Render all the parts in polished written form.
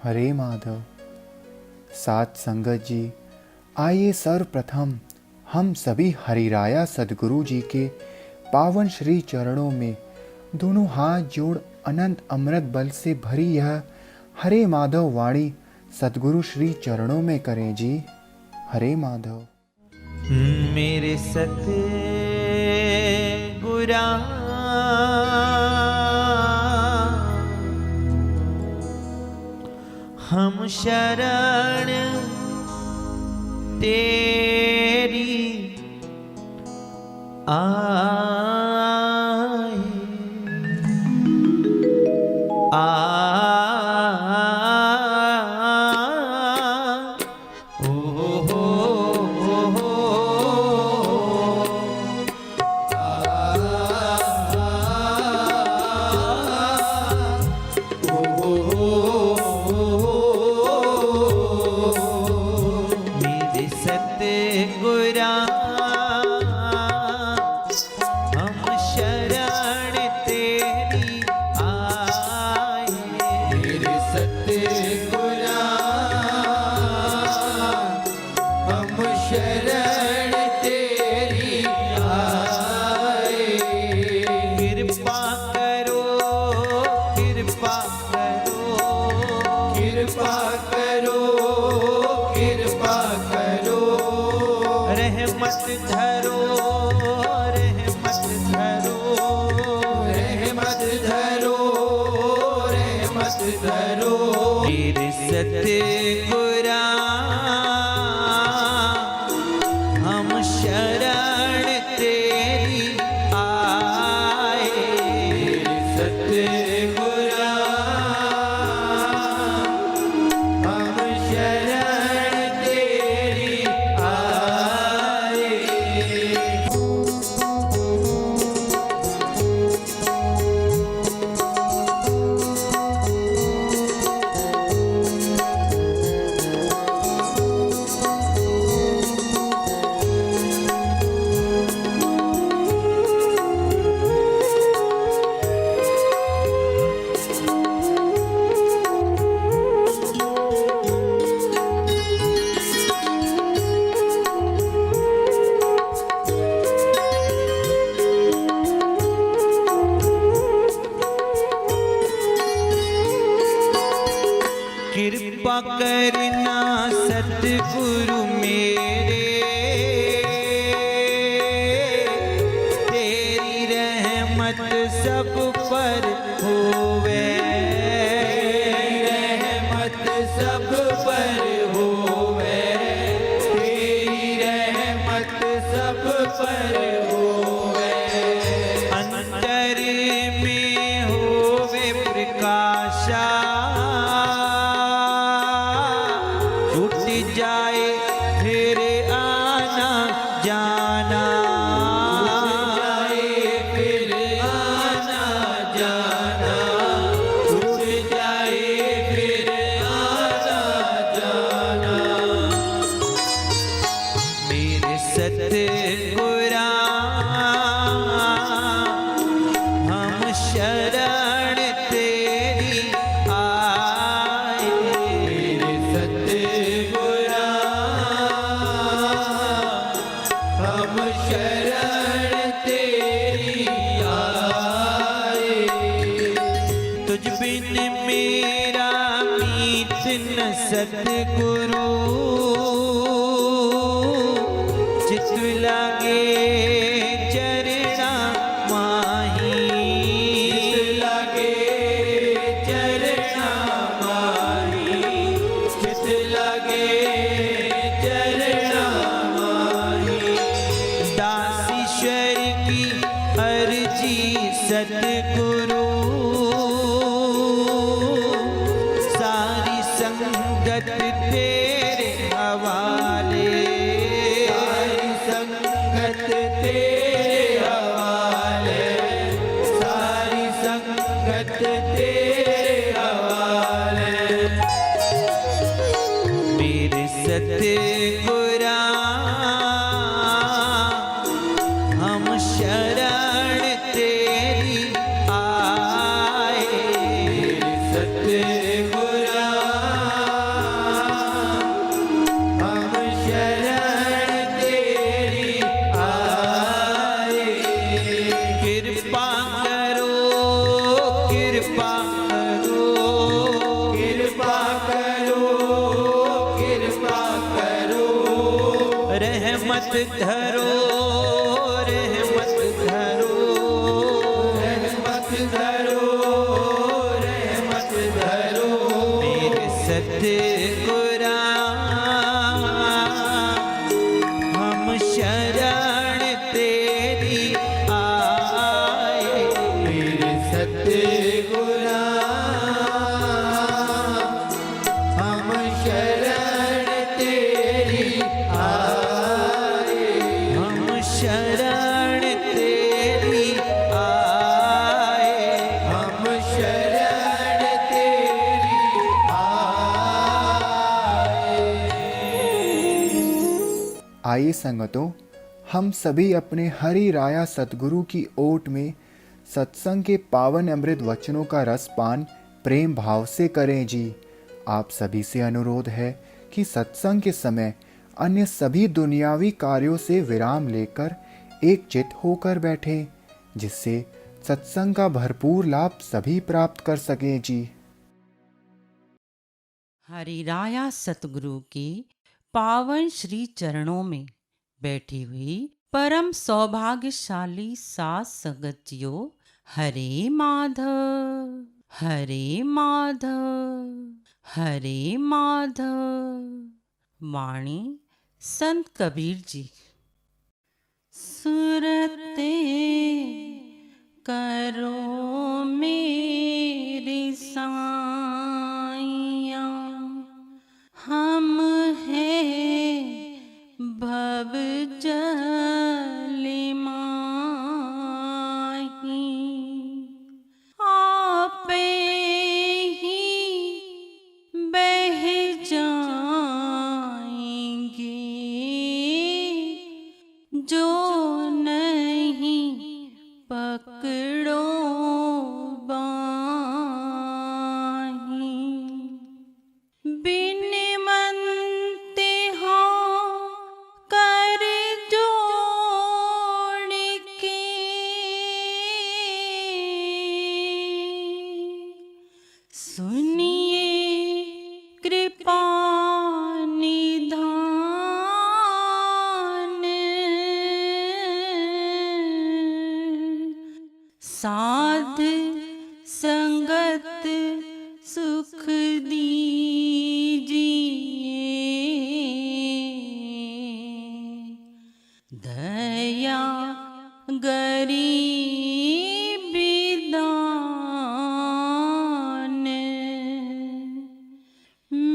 हरे माधव। साथ संगत जी, आइए सर्वप्रथम हम सभी हरिराया सद्गुरु जी के पावन श्री चरणों में दोनों हाथ जोड़ अनंत अमृत बल से भरी यह हरे माधव वाणी सद्गुरु श्री चरणों में करें जी। हरे माधव। मेरे सतगुरा हम शरण तेरी आए सतगुरा हम शरण तेरी आए। सतगुरा हम शरण तेरी आए। कृपा करना सतगुरु मेरे, तेरी रहमत सब पर होवे। रहमत सब पर होवे, तेरी रहमत सब पर होवे। अंतर में होवे प्रकाशा, जाए फिर आना जाना। जाए फिर आना जाना, छूट जाए फिर आना जाना। मेरे सतगुरा हम शरण तेरी आए। मेरे सतगुरा हम शरण तेरी आए। तुझ बिन मेरा मीत न सतगुरु, चित लागे चरणा माही। चित लागे चरणा माही, चित लागे चरणा माही। दासीश्वर की अर्जी सतगुरु, सारी संगत तेरे हवा। रहमत धरो, रहमत धरो, रहमत धरो, रहमत धरो, मेरे सतगुरा हम शरण तेरी आए, मेरे सतगुरा हम शरण तेरी आए, हम शरण तेरी आए, हम शरण तेरी आइए संगतों, हम सभी अपने हरि राया सतगुरु की ओट में सत्संग के पावन अमृत वचनों का रसपान प्रेम भाव से करें जी। आप सभी से अनुरोध है कि सत्संग के समय अन्य सभी दुनियावी कार्यों से विराम लेकर एकचित्त होकर बैठें, जिससे सत्संग का भरपूर लाभ सभी प्राप्त कर सकें जी। हरि राया सतगुरु की पावन श्री चरणों में बैठी हुई परम सौभाग्यशाली सात संगतियों, हरे माधव, हरे माधव, हरे माधव। वाणी संत कबीर जी। सुरते करो मेरी साइया, हम हैं भव जल माही, आपे ही बह जाएंगे जो नहीं पकड़ो बाही। बिन मनते हाँ कर जोड़ के, सुनिए कृपा निधान, साध संगत सुख दीजिए, दया गरीबी दान,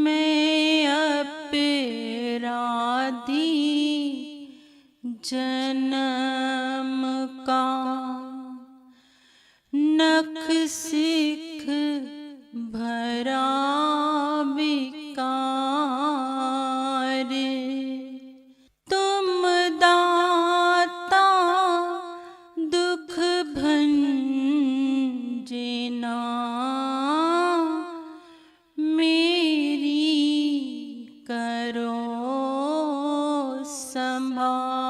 मैं अपराधी जन्म का, नख सिख भरा विकार, तुम दाता दुख भंजना, मेरी करो संभार।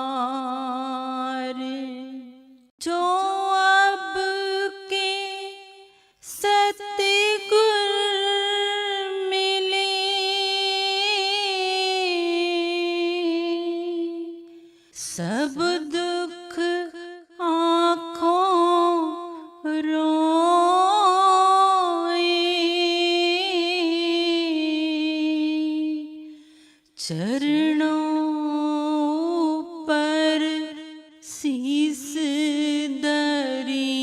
जो अब के सतगुर मिले, सब दुख आँखों रोए, चरणों पर शीस धरी,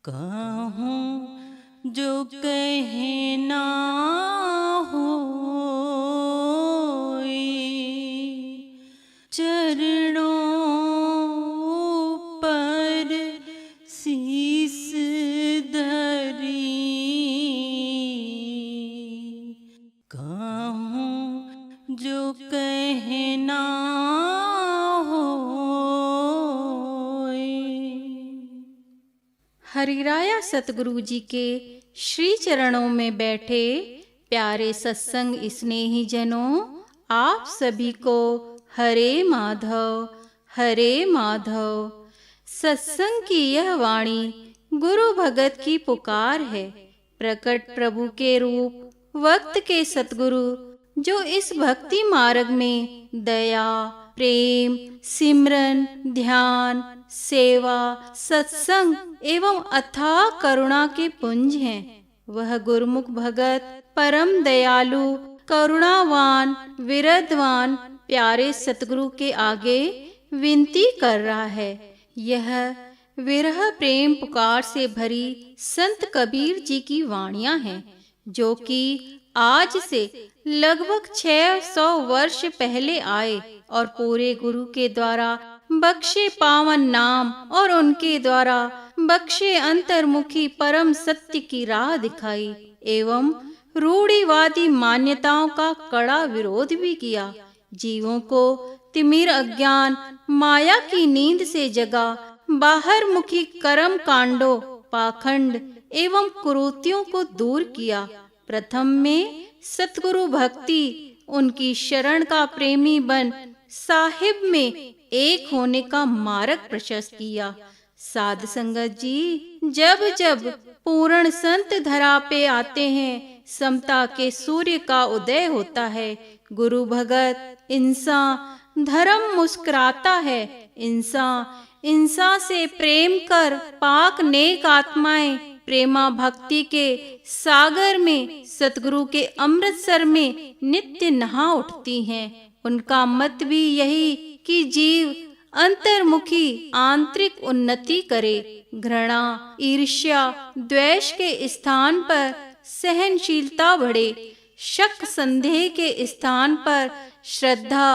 कहूँ जो कहना होए, चरणों पर शीस धरी, कहूँ जो कहना होए। हरिराया सतगुरु जी के श्री चरणों में बैठे प्यारे सत्संग स्नेही जनों, आप सभी को हरे माधव, हरे माधव। सत्संग की यह वाणी गुरु भगत की पुकार है। प्रकट प्रभु के रूप वक्त के सतगुरु जो इस भक्ति मार्ग में दया, प्रेम, सिमरन, ध्यान, सेवा, सत्संग एवं अथाह करुणा के पुंज हैं, वह गुरुमुख भगत परम दयालु, करुणावान, विरधवान प्यारे सतगुरु के आगे विनती कर रहा है। यह विरह प्रेम पुकार से भरी संत कबीर जी की वाणियां हैं, जो कि आज से लगभग 600 वर्ष पहले आए और पूरे गुरु के द्वारा बख्शे पावन नाम और उनके द्वारा बख्शे अंतर्मुखी परम सत्य की राह दिखाई एवं रूढ़िवादी मान्यताओं का कड़ा विरोध भी किया। जीवों को तिमिर अज्ञान माया की नींद से जगा, बाहर मुखी कर्म कांडों, पाखंड एवं कुरीतियों को दूर किया। प्रथम में सतगुरु भक्ति, उनकी शरण का प्रेमी बन साहिब में एक होने का मार्ग प्रशस्त किया। साध संगत जी, जब जब पूर्ण संत धरा पे आते हैं, समता के सूर्य का उदय होता है। गुरु भगत इंसान धर्म मुस्कुराता है, इंसान से प्रेम कर पाक नेक आत्माएं प्रेमा भक्ति के सागर में सतगुरु के अमृतसर में नित्य नहा उठती हैं। उनका मत भी यही कि जीव अंतर्मुखी आंतरिक उन्नति करे, घृणा, ईर्ष्या, द्वेष के स्थान पर सहनशीलता बढ़े, शक संदेह के स्थान पर श्रद्धा,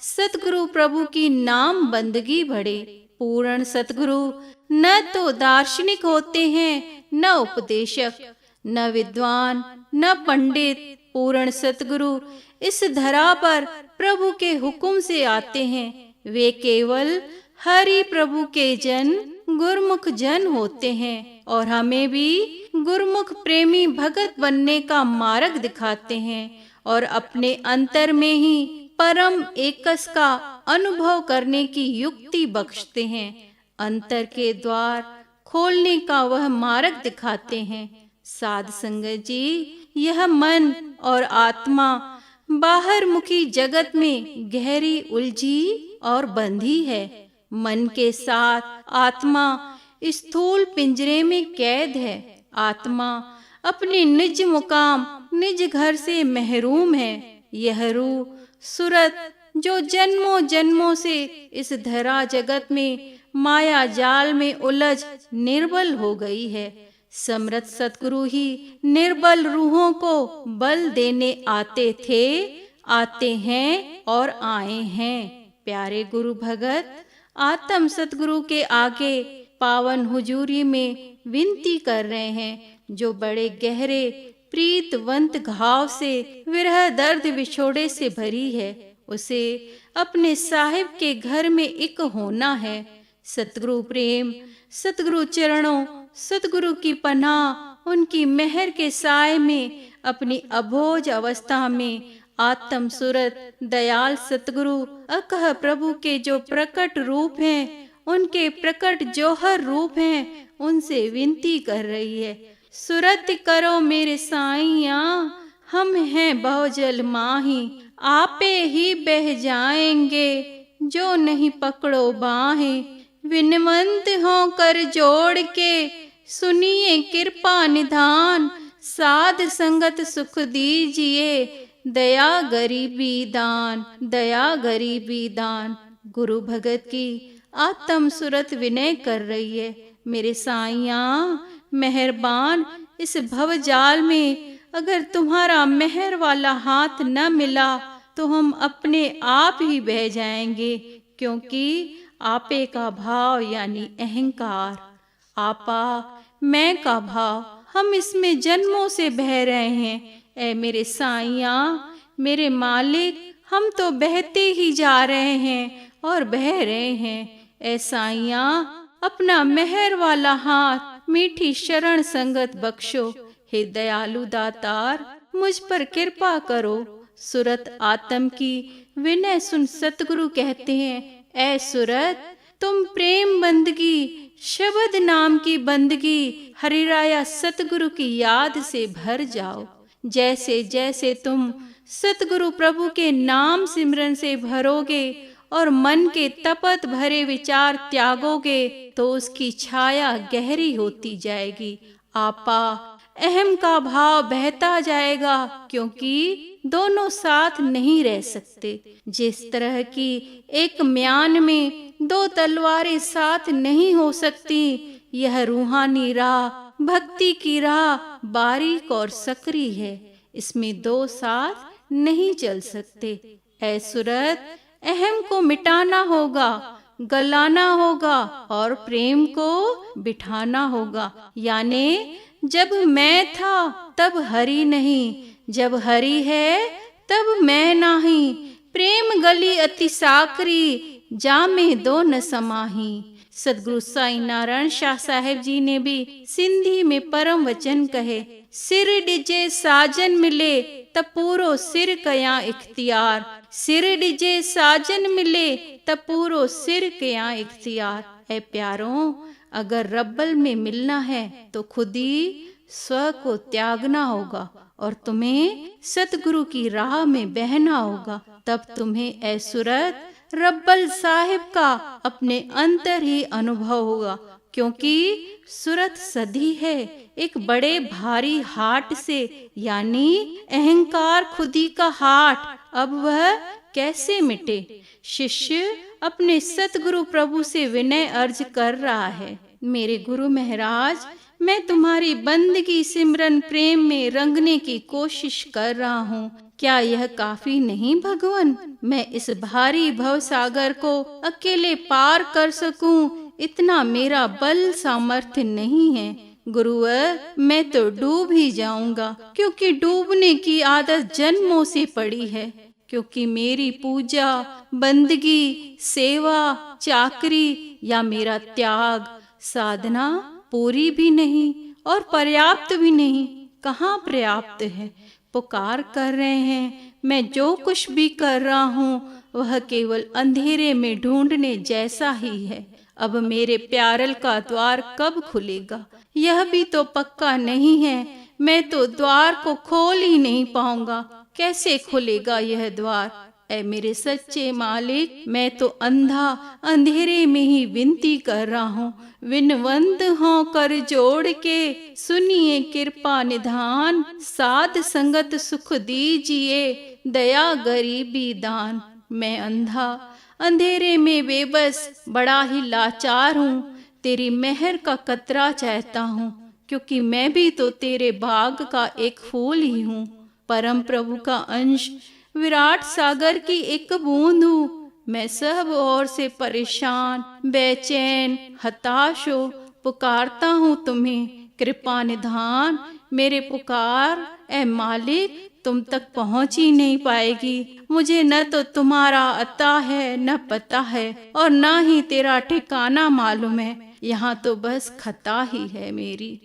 सतगुरु प्रभु की नाम बंदगी बढ़े। पूर्ण सतगुरु न तो दार्शनिक होते हैं, न उपदेशक, न विद्वान, न पंडित। पूर्ण सतगुरु इस धरा पर प्रभु के हुक्म से आते हैं। वे केवल हरि प्रभु के जन, गुरमुख जन होते हैं और हमें भी गुरमुख प्रेमी भगत बनने का मार्ग दिखाते हैं और अपने अंतर में ही परम एकस का अनुभव करने की युक्ति बख्शते हैं। अंतर के द्वार खोलने का वह मार्ग दिखाते हैं। साध संगत जी, यह मन और आत्मा बाहर मुखी जगत में गहरी उलझी और बंधी है। मन के साथ आत्मा स्थूल पिंजरे में कैद है। आत्मा अपने निज मुकाम, निज घर से महरूम है। यह रूह सूरत जो जन्मों जन्मों से इस धरा जगत में माया जाल में उलझ निर्बल हो गई है। समर्थ सतगुरु ही निर्बल रूहों को बल देने आते थे, आते हैं और आए हैं। प्यारे गुरु भगत आत्म सतगुरु के आगे पावन हुजूरी में विनती कर रहे हैं, जो बड़े गहरे प्रीतवंत घाव से विरह दर्द विछोड़े से भरी है। उसे अपने साहिब के घर में एक होना है। सतगुरु प्रेम, सतगुरु चरणों, सतगुरु की पनाह, उनकी मेहर के साए में अपनी अभोज अवस्था में आत्म सूरत दयाल सतगुरु अकह प्रभु के जो प्रकट रूप हैं, उनके प्रकट जौहर रूप हैं, उनसे विनती कर रही है। सुरत करो मेरे साईया, हम हैं बहुजल माही, आपे ही बह जाएंगे जो नहीं पकड़ो बाहें। विनवंत हो कर जोड़ के सुनिए कृपा निधान, साध संगत सुख दीजिए, दया गरीबी दान, दया गरीबी दान। गुरु भगत की आत्म सुरत विनय कर रही है। मेरे साईया मेहरबान, इस भवजाल में अगर तुम्हारा मेहर वाला हाथ न मिला तो हम अपने आप ही बह जाएंगे, क्योंकि आपे का भाव यानी अहंकार, आपा मैं का भाव, हम इसमें जन्मों से बह रहे हैं। ऐ मेरे साईया, मेरे मालिक, हम तो बहते ही जा रहे हैं और बह रहे हैं। ऐ साईया, अपना मेहर वाला हाथ मीठी शरण संगत बख्शो। हे दयालु दातार, मुझ पर कृपा करो। सुरत आत्म की विनय सुन सतगुरु कहते हैं, ऐ सुरत, तुम प्रेम बंदगी, शब्द नाम की बंदगी, हरिराया सतगुरु की याद से भर जाओ। जैसे जैसे तुम सतगुरु प्रभु के नाम सिमरन से भरोगे और मन के तपत भरे विचार त्यागोगे तो उसकी छाया गहरी होती जाएगी। आपा अहम का भाव बहता जाएगा, क्योंकि दोनों साथ नहीं रह सकते। जिस तरह की एक म्यान में दो तलवारें साथ नहीं हो सकती, यह रूहानी राह भक्ति की राह बारीक और सकरी है, इसमें दो साथ नहीं चल सकते। ऐ सूरत, अहम को मिटाना होगा, गलाना होगा और प्रेम को बिठाना होगा। यानी जब मैं था तब हरि नहीं, जब हरि है तब मैं नाही। प्रेम गली अति साकरी, जामे दो न समाही। सदगुरु साईं नारायण शाह साहेब जी ने भी सिंधी में परम वचन कहे, सिर डिजे साजन मिले त पूरो सिर कया इख्तियार। सिर डिजे साजन मिले त पूरो सिर कया इख्तियार। ऐ प्यारों, अगर रब्बल में मिलना है तो खुद ही स्व को त्यागना होगा और तुम्हें सतगुरु की राह में बहना होगा। तब तुम्हें ऐ सूरत रब्बल साहिब का अपने अंतर ही अनुभव होगा, क्योंकि सूरत सदी है एक बड़े भारी हाट से, यानी अहंकार खुदी का हाट। अब वह कैसे मिटे? शिष्य अपने सतगुरु प्रभु से विनय अर्ज कर रहा है, मेरे गुरु महाराज, मैं तुम्हारी बंदगी सिमरन प्रेम में रंगने की कोशिश कर रहा हूँ, क्या यह काफी नहीं भगवान? मैं इस भारी भव सागर को अकेले पार कर सकूं, इतना मेरा बल सामर्थ्य नहीं है। गुरुवर, मैं तो डूब ही जाऊंगा, क्योंकि डूबने की आदत जन्मों से पड़ी है। क्योंकि मेरी पूजा, बंदगी, सेवा, चाकरी या मेरा त्याग, साधना पूरी भी नहीं और पर्याप्त भी नहीं। कहाँ पर्याप्त है? पुकार कर रहे हैं, मैं जो कुछ भी कर रहा हूँ वह केवल अंधेरे में ढूंढने जैसा ही है। अब मेरे प्यारल का द्वार कब खुलेगा, यह भी तो पक्का नहीं है। मैं तो द्वार को खोल ही नहीं पाऊंगा, कैसे खुलेगा यह द्वार? ऐ मेरे सच्चे मालिक, मैं तो अंधा अंधेरे में ही विनती कर रहा हूँ। विनवंत हो कर जोड़ के सुनिए कृपा निधान, साध संगत सुख दीजिए, दया गरीबी दान। मैं अंधा अंधेरे में बेबस बड़ा ही लाचार हूँ, तेरी मेहर का कतरा चाहता हूँ, क्योंकि मैं भी तो तेरे बाग का एक फूल ही हूँ, परम प्रभु का अंश, विराट सागर की एक बूंद हूँ। मैं सब ओर से परेशान, बेचैन, हताश हो पुकारता हूँ तुम्हें, कृपा निधान। मेरे पुकार ऐ मालिक तुम तक पहुँच ही नहीं पाएगी। मुझे न तो तुम्हारा अता है, न पता है, और न ही तेरा ठिकाना मालूम है। यहाँ तो बस खता ही है मेरी।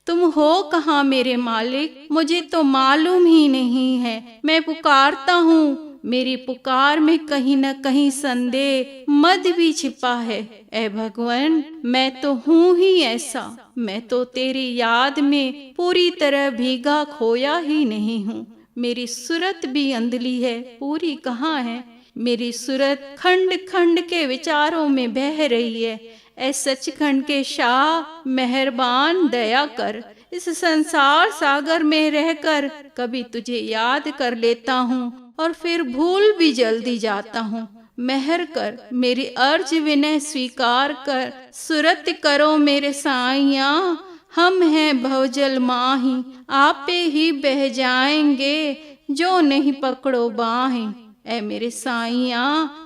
तुम हो कहाँ मेरे मालिक, मुझे तो मालूम ही नहीं है। मैं पुकारता हूँ, मेरी पुकार में कहीं न कहीं संदेह, मद भी छिपा है। ऐ भगवान, मैं तो हूँ ही ऐसा, मैं तो तेरी याद में पूरी तरह भीगा खोया ही नहीं हूँ। मेरी सूरत भी अंधली है, पूरी कहाँ है? मेरी सूरत खंड खंड के विचारों में बह रही है। ऐ सचखंड के शाह, मेहरबान दया कर। इस संसार सागर में रहकर कभी तुझे याद कर लेता हूँ और फिर भूल भी जल्दी जाता हूँ। मेहर कर, मेरी अर्ज विनय स्वीकार कर। सूरत करो मेरे साइया, हम हैं भवजल माही, आपे ही बह जाएंगे जो नहीं पकड़ो बाहें। ऐ मेरे साइया,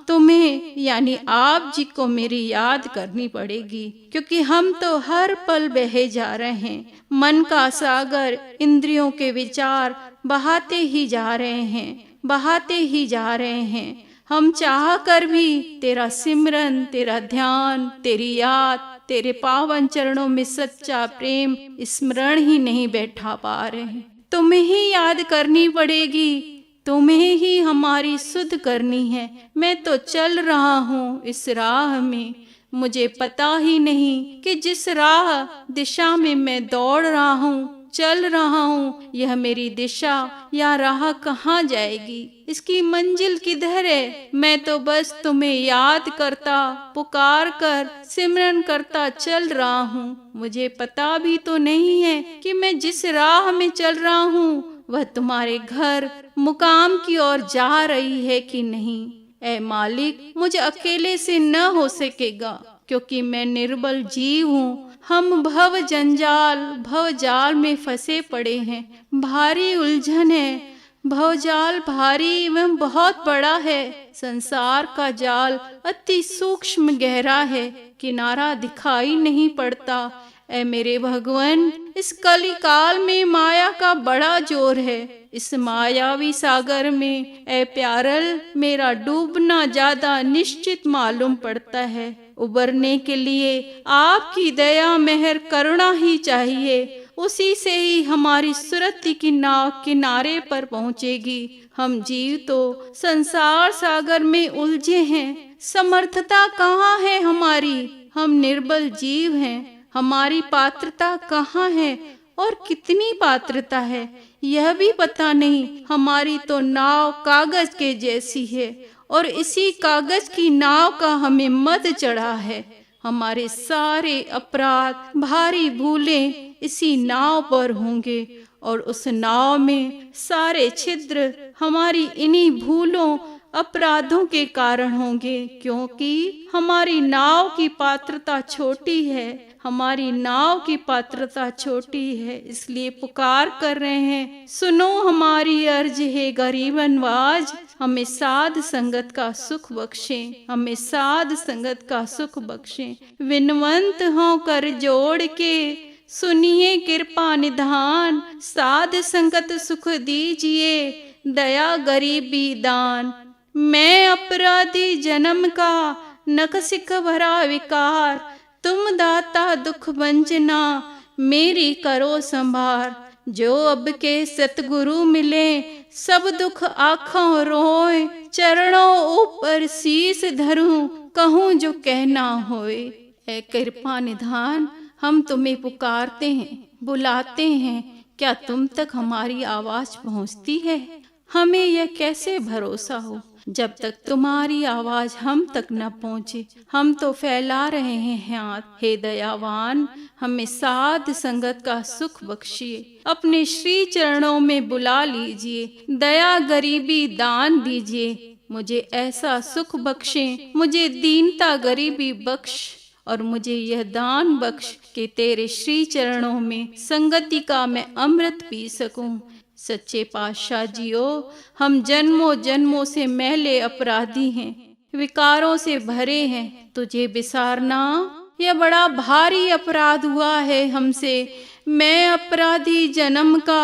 तुम्हें यानी आप जी को मेरी याद करनी पड़ेगी, क्योंकि हम तो हर पल बहे जा रहे हैं। मन का सागर, इंद्रियों के विचार बहाते ही जा रहे हैं, बहाते ही जा रहे हैं। हम चाह कर भी तेरा सिमरन, तेरा ध्यान, तेरी याद, तेरे पावन चरणों में सच्चा प्रेम स्मरण ही नहीं बैठा पा रहे हैं। तुम्हें ही याद करनी पड़ेगी, तुम्हें ही हमारी सुध करनी है। मैं तो चल रहा हूँ इस राह में, मुझे पता ही नहीं कि जिस राह दिशा में मैं दौड़ रहा हूँ चल रहा हूँ, यह मेरी दिशा या राह कहाँ जाएगी, इसकी मंजिल किधर है। मैं तो बस तुम्हें याद करता, पुकार कर सिमरन करता चल रहा हूँ। मुझे पता भी तो नहीं है कि मैं जिस राह में चल रहा हूँ वह तुम्हारे घर मुकाम की ओर जा रही है कि नहीं। ऐ मालिक, मुझे अकेले से न हो सकेगा, क्योंकि मैं निर्बल जीव हूँ। हम भव जंजाल भव जाल में फंसे पड़े हैं। भारी उलझन है, भवजाल भारी एवं बहुत बड़ा है। संसार का जाल अति सूक्ष्म गहरा है, किनारा दिखाई नहीं पड़ता। ऐ मेरे भगवन, इस कली काल में माया का बड़ा जोर है। इस मायावी सागर में ऐ प्यारल मेरा डूबना ज्यादा निश्चित मालूम पड़ता है। उबरने के लिए आपकी दया मेहर करुणा ही चाहिए, उसी से ही हमारी सुरति की नाव किनारे पर पहुंचेगी। हम जीव तो संसार सागर में उलझे हैं, समर्थता कहाँ है हमारी। हम निर्बल जीव हैं, हमारी पात्रता कहाँ है और कितनी पात्रता है यह भी पता नहीं। हमारी तो नाव कागज के जैसी है और इसी कागज की नाव का हमें मद चढ़ा है। हमारे सारे अपराध भारी भूलें इसी नाव पर होंगे और उस नाव में सारे छिद्र हमारी इन्हीं भूलों अपराधों के कारण होंगे, क्योंकि हमारी नाव की पात्रता छोटी है। हमारी नाव की पात्रता छोटी है, इसलिए पुकार कर रहे हैं, सुनो हमारी अर्ज है गरीबन वाज। हमें साध संगत का सुख बख्शें, हमें साध संगत का सुख बख्शें। विनवंत हों कर जोड़ के सुनिए कृपा निधान। साध संगत सुख दीजिए, दया गरीबी दान। मैं अपराधी जन्म का नख सिख भरा विकार। तुम दाता दुख वंजना मेरी करो संभार। जो अब के सतगुरु मिले सब दुख आँखों रोए। चरणों ऊपर शीस धरूं कहूँ जो कहना होए। ऐ कृपा निधान, हम तुम्हें पुकारते हैं, बुलाते हैं, क्या तुम तक हमारी आवाज पहुँचती है। हमें यह कैसे भरोसा हो जब तक तुम्हारी आवाज हम तक न पहुँचे। हम तो फैला रहे हैं हाथ। हे दयावान, हमें साध संगत का सुख बख्शिए, अपने श्री चरणों में बुला लीजिए। दया गरीबी दान दीजिए, मुझे ऐसा सुख बख्शें, मुझे दीनता गरीबी बख्श और मुझे यह दान बख्श कि तेरे श्री चरणों में संगति का मैं अमृत पी सकूं। सच्चे पातशाह जियो, हम जन्मों जन्मों से मैले अपराधी हैं, विकारों से भरे हैं। तुझे बिसारना यह बड़ा भारी अपराध हुआ है हमसे। मैं अपराधी जन्म का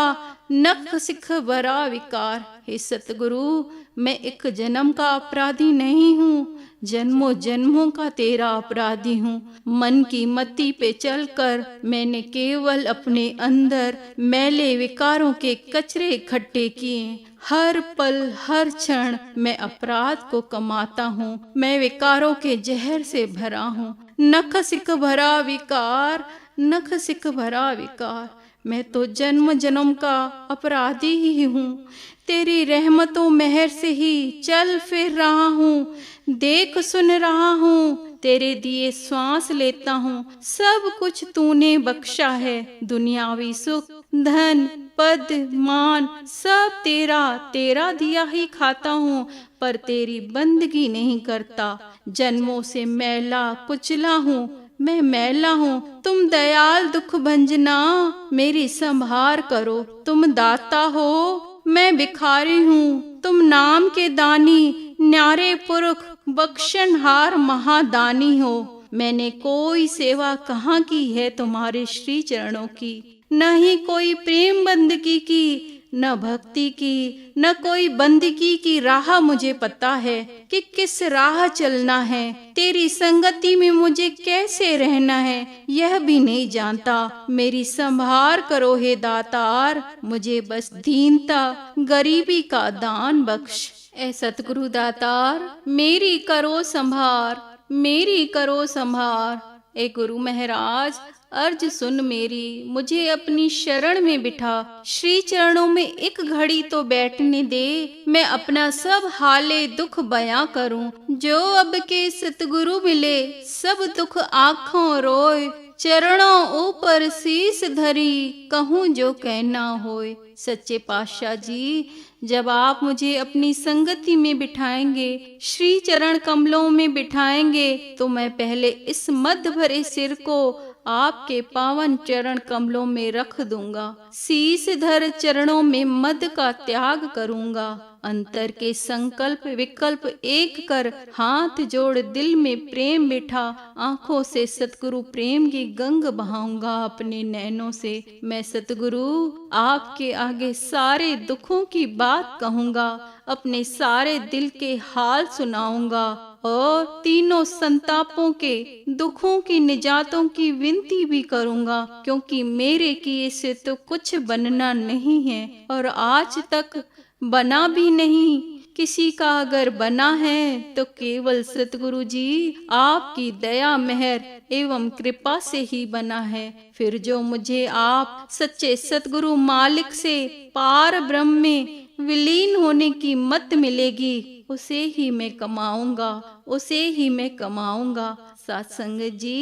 नख सिख भरा विकार। हे सतगुरु, मैं एक जन्म का अपराधी नहीं हूँ, जन्मों जन्मों का तेरा अपराधी हूँ। मन की मति पे चलकर मैंने केवल अपने अंदर मैले विकारों के कचरे इकट्ठे किए। हर पल हर क्षण मैं अपराध को कमाता हूँ, मैं विकारों के जहर से भरा हूँ। नख सिख भरा विकार, नख सिख भरा विकार। मैं तो जन्म जन्म का अपराधी ही हूँ। तेरी रहमतों मेहर से ही चल फिर रहा हूँ, देख सुन रहा हूँ, तेरे दिए श्वास लेता हूँ। सब कुछ तूने बख्शा है, दुनियावी सुख धन पद मान सब तेरा तेरा दिया ही खाता हूँ, पर तेरी बंदगी नहीं करता। जन्मों से मैला कुचला हूँ, मैं मैला हूँ। तुम दयाल दुख भंजना मेरी संभार करो। तुम दाता हो, मैं भिखारी हूँ। तुम नाम के दानी न्यारे पुरख बख्शनहार महादानी हो। मैंने कोई सेवा कहाँ की है तुम्हारे श्री चरणों की, न ही कोई प्रेम बंदगी की, न भक्ति की, न कोई बंदगी की राह मुझे पता है कि किस राह चलना है। तेरी संगति में मुझे कैसे रहना है यह भी नहीं जानता। मेरी संभार करो हे दातार, मुझे बस दीनता गरीबी का दान बख्श। ऐ सतगुरु दातार, मेरी करो संभार, मेरी करो संभार। ए गुरु महाराज, अर्ज सुन मेरी, मुझे अपनी शरण में बिठा, श्री चरणों में एक घड़ी तो बैठने दे, मैं अपना सब हाले दुख बयां करूं। जो अब के सतगुरु मिले, सब दुख आँखों रोए, चरणों ऊपर शीस धरी, कहूँ जो कहना होए। सच्चे पातशाह जी, जब आप मुझे अपनी संगति में बिठाएंगे, श्री चरण कमलों में बिठाएंगे, तो मैं पहले इस मद भरे सिर को आपके पावन चरण कमलों में रख दूंगा, शीस धर चरणों में मद का त्याग करूंगा, अंतर के संकल्प विकल्प एक कर, हाथ जोड़ दिल में प्रेम बिठा, आंखों से सतगुरु प्रेम की गंग बहाऊंगा अपने नैनों से। मैं सतगुरु आपके आगे सारे दुखों की बात कहूंगा, अपने सारे दिल के हाल सुनाऊंगा और तीनों संतापों के दुखों की निजातों की विनती भी करूंगा, क्योंकि मेरे किए से तो कुछ बनना नहीं है और आज तक बना भी नहीं। किसी का अगर बना है तो केवल सतगुरु जी आपकी दया मेहर एवं कृपा से ही बना है। फिर जो मुझे आप सच्चे सतगुरु मालिक से पार ब्रह्म में विलीन होने की मत मिलेगी, उसे ही मैं कमाऊंगा, उसे ही मैं कमाऊंगा। सत्संग जी,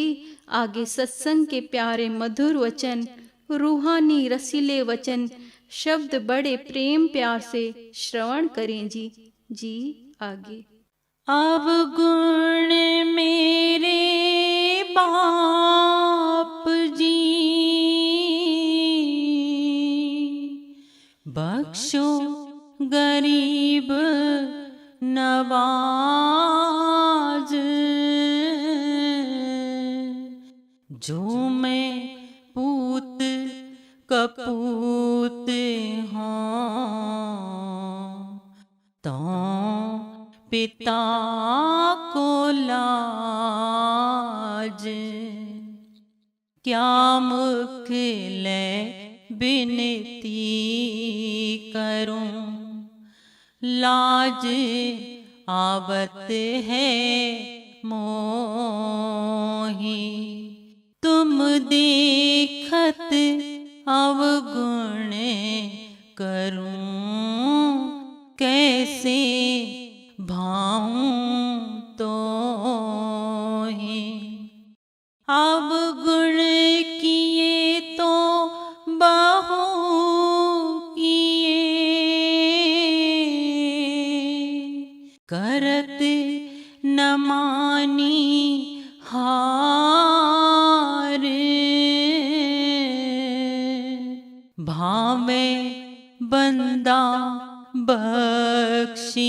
आगे सत्संग के प्यारे मधुर वचन, रूहानी रसीले वचन, शब्द बड़े प्रेम प्यार से श्रवण करें जी। आगे। अवगुण मेरे बाप जी, बख्शो गरीब नवाज, जो मैं पूत कपूत हूँ, तो पिता को लाज, क्या मुख ले बिनती करूं, लाज आवत है मोही, तुम देखत अवगुण करूं, कैसे भाऊं तो ही। अवगुण किए तो बहु किए, करत न मानी हार, भावे बंदा बख्शिए,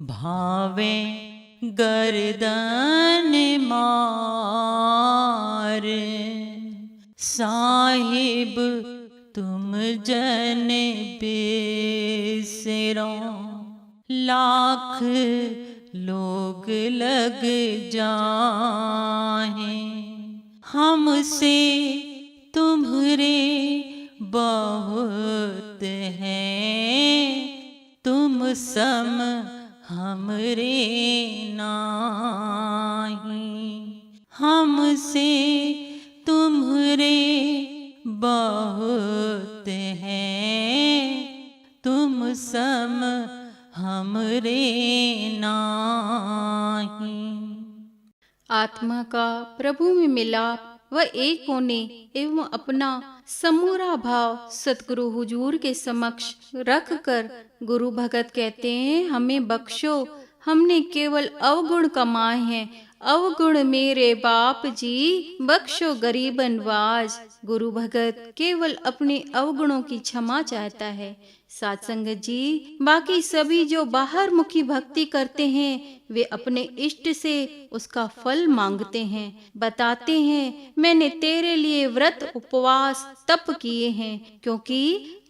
भावे गर्दन मार, साहिब तुम जन बिसरो, लाख लोग लग जाएं, हमसे तुम्हारे बहुत हैं, तुम सम हमरे नाही, हमसे तुम्हारे बहुत हैं, तुम सम हमरे नाही। आत्मा का प्रभु में मिलाप व एक होने एवं अपना समूरा भाव सतगुरु हुजूर के समक्ष रख कर गुरु भगत कहते हैं, हमें बख्शो, हमने केवल अवगुण कमाए हैं, अवगुण मेरे बाप जी, बख्शो गरीब नवाज। गुरु भगत केवल अपने अवगुणों की क्षमा चाहता है। साथ संगत जी, बाकी सभी जो बाहर मुखी भक्ति करते हैं वे अपने इष्ट से उसका फल मांगते हैं, बताते हैं मैंने तेरे लिए व्रत उपवास तप किए हैं, क्योंकि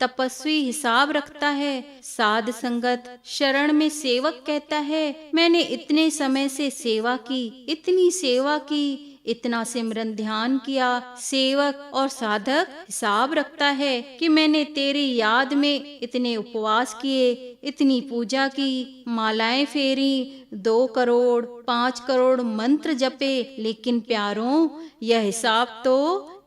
तपस्वी हिसाब रखता है। साध संगत शरण में सेवक कहता है मैंने इतने समय से सेवा की, इतनी सेवा की, इतना सिमरन ध्यान किया, सेवक और साधक हिसाब रखता है कि मैंने तेरी याद में इतने उपवास किए, इतनी पूजा की, मालाएं फेरी, 2 करोड़ 5 करोड़ मंत्र जपे, लेकिन प्यारों यह हिसाब तो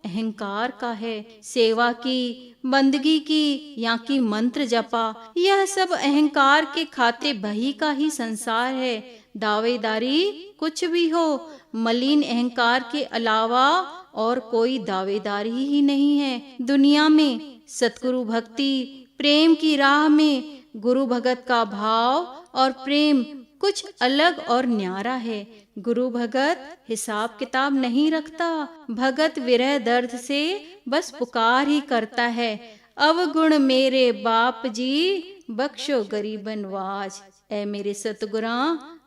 अहंकार का है। सेवा की, बंदगी की या की मंत्र जपा, यह सब अहंकार के खाते बही का ही संसार है। दावेदारी कुछ भी हो, मलिन अहंकार के अलावा और कोई दावेदारी ही नहीं है दुनिया में। सतगुरु भक्ति प्रेम की राह में गुरु भगत का भाव और प्रेम कुछ अलग और न्यारा है। गुरु भगत हिसाब किताब नहीं रखता, भगत विरह दर्द से बस पुकार ही करता है, अवगुण मेरे बाप जी बख्शो गरीबन वाज। ऐ मेरे सतगुरा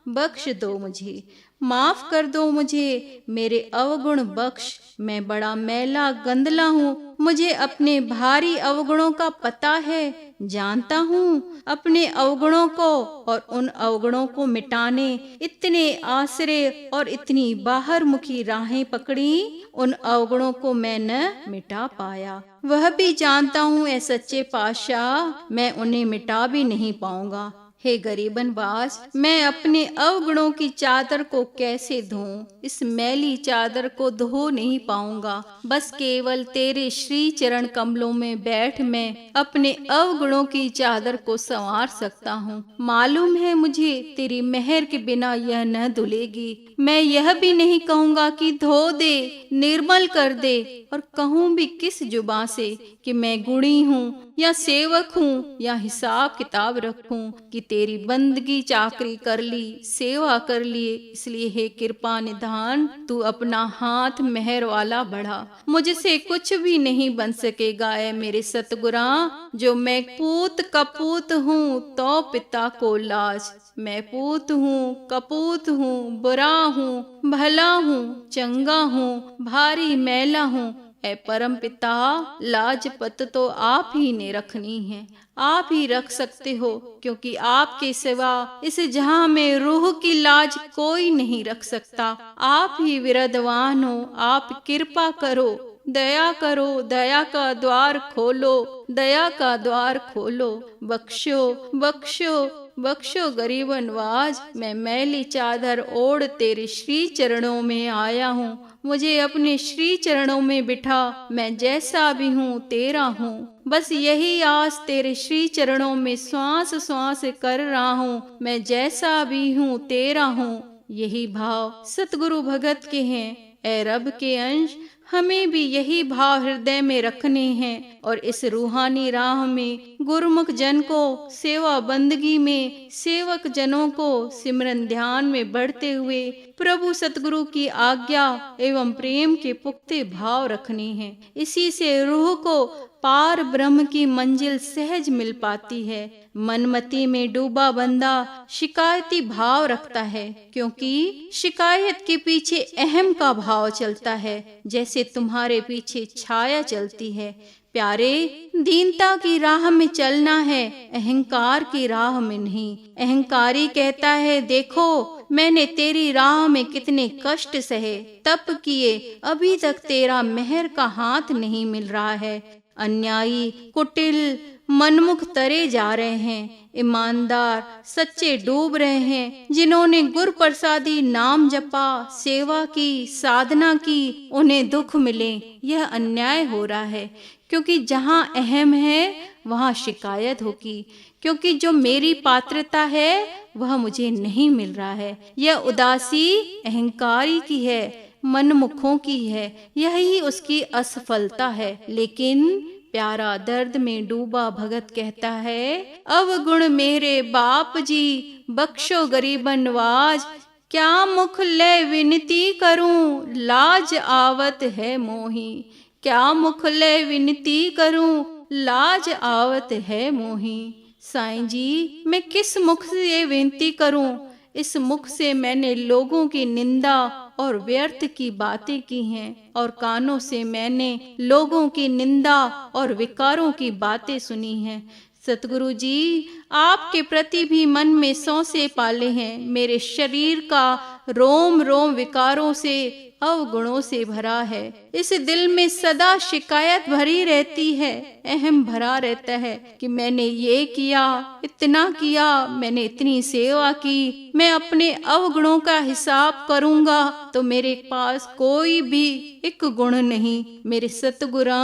बख्श दो मुझे, माफ कर दो मुझे, मेरे अवगुण बख्श। मैं बड़ा मैला गंदला हूँ, मुझे अपने भारी अवगुणों का पता है, जानता हूँ अपने अवगुणों को, और उन अवगुणों को मिटाने इतने आसरे और इतनी बाहर मुखी राहें पकड़ी, उन अवगुणों को मैं न मिटा पाया। वह भी जानता हूँ ऐ सच्चे पातशाह, मैं उन्हें मिटा भी नहीं पाऊंगा। हे गरीबन बाज, मैं अपने अवगुणों की चादर को कैसे धोऊं? इस मैली चादर को धो नहीं पाऊंगा। बस केवल तेरे श्री चरण कमलों में बैठ मैं अपने अवगुणों की चादर को संवार सकता हूँ। मालूम है मुझे तेरी मेहर के बिना यह न धुलेगी। मैं यह भी नहीं कहूँगा कि धो दे, निर्मल कर दे, और कहूँ भी किस जुबान से कि मैं गुणी हूँ या सेवक हूँ या हिसाब किताब रखूं कि तेरी बंदगी चाकरी कर ली, सेवा कर लिए, इसलिए हे कृपा निधान तू अपना हाथ मेहर वाला बढ़ा। मुझसे कुछ भी नहीं बन सकेगा ऐ मेरे सतगुरा, जो मैं पूत कपूत हूँ तो पिता को लाज। मैं पूत हूँ, कपूत हूँ, बुरा हूँ, भला हूँ, चंगा हूँ, भारी मैला हूँ। ऐ परम पिता, लाजपत तो आप ही ने रखनी है, आप ही रख सकते हो, क्योंकि आपके सिवा इस जहां में रूह की लाज कोई नहीं रख सकता। आप ही विरधवान हो, आप कृपा करो, दया करो, दया का द्वार खोलो, दया का द्वार खोलो। बख्शो बख्शो बख्शो गरीबन वाज, मैं मैली चादर ओढ़ तेरे श्री चरणों में आया हूँ। मुझे अपने श्री चरणों में बिठा, मैं जैसा भी हूँ तेरा हूँ। बस यही आस तेरे श्री चरणों में श्वास श्वास कर रहा हूँ, मैं जैसा भी हूँ तेरा हूँ। यही भाव सतगुरु भगत के हैं। ऐ रब के अंश, हमें भी यही भाव हृदय में रखने हैं और इस रूहानी राह में गुरुमुख जन को सेवा बंदगी में, सेवक जनों को सिमरन ध्यान में बढ़ते हुए प्रभु सतगुरु की आज्ञा एवं प्रेम के पुख्ते भाव रखने हैं। इसी से रूह को पार ब्रह्म की मंजिल सहज मिल पाती है। मनमति में डूबा बंदा शिकायती भाव रखता है, क्योंकि शिकायत के पीछे अहम का भाव चलता है, जैसे तुम्हारे पीछे छाया चलती है। प्यारे, दीनता की राह में चलना है, अहंकार की राह में नहीं। अहंकारी कहता है, देखो मैंने तेरी राह में कितने कष्ट सहे, तप किए, अभी तक तेरा मेहर का हाथ नहीं मिल रहा है। अन्यायी, कुटिल, मनमुख तरे जा रहे हैं, ईमानदार सच्चे डूब रहे हैं। जिन्होंने गुरु प्रसादी नाम जपा, सेवा की, साधना की, उन्हें दुख मिले, यह अन्याय हो रहा है। क्योंकि जहाँ अहम है वहाँ शिकायत होगी, क्योंकि जो मेरी पात्रता है वह मुझे नहीं मिल रहा है। यह उदासी अहंकारी की है, मनमुखों की है, यही उसकी असफलता है। लेकिन प्यारा दर्द में डूबा भगत कहता है, अवगुण मेरे बाप जी बख्शो गरीबन वाज, क्या मुख ले विनती करूं, लाज आवत है मोही। क्या मुख ले विनती करूं, लाज आवत है मोही। साईं जी, मैं किस मुख से विनती करूं? इस मुख से मैंने लोगों की निंदा और व्यर्थ की बातें की हैं, और कानों से मैंने लोगों की निंदा और विकारों की बातें सुनी हैं। सतगुरु जी, आपके प्रति भी मन में सौंसे पाले हैं। मेरे शरीर का रोम रोम विकारों से अवगुणों से भरा है। इस दिल में सदा शिकायत भरी रहती है, अहम भरा रहता है कि मैंने ये किया, इतना किया, मैंने इतनी सेवा की, मैं अपने अवगुणों का हिसाब करूंगा तो मेरे पास कोई भी एक गुण नहीं। मेरे सतगुरा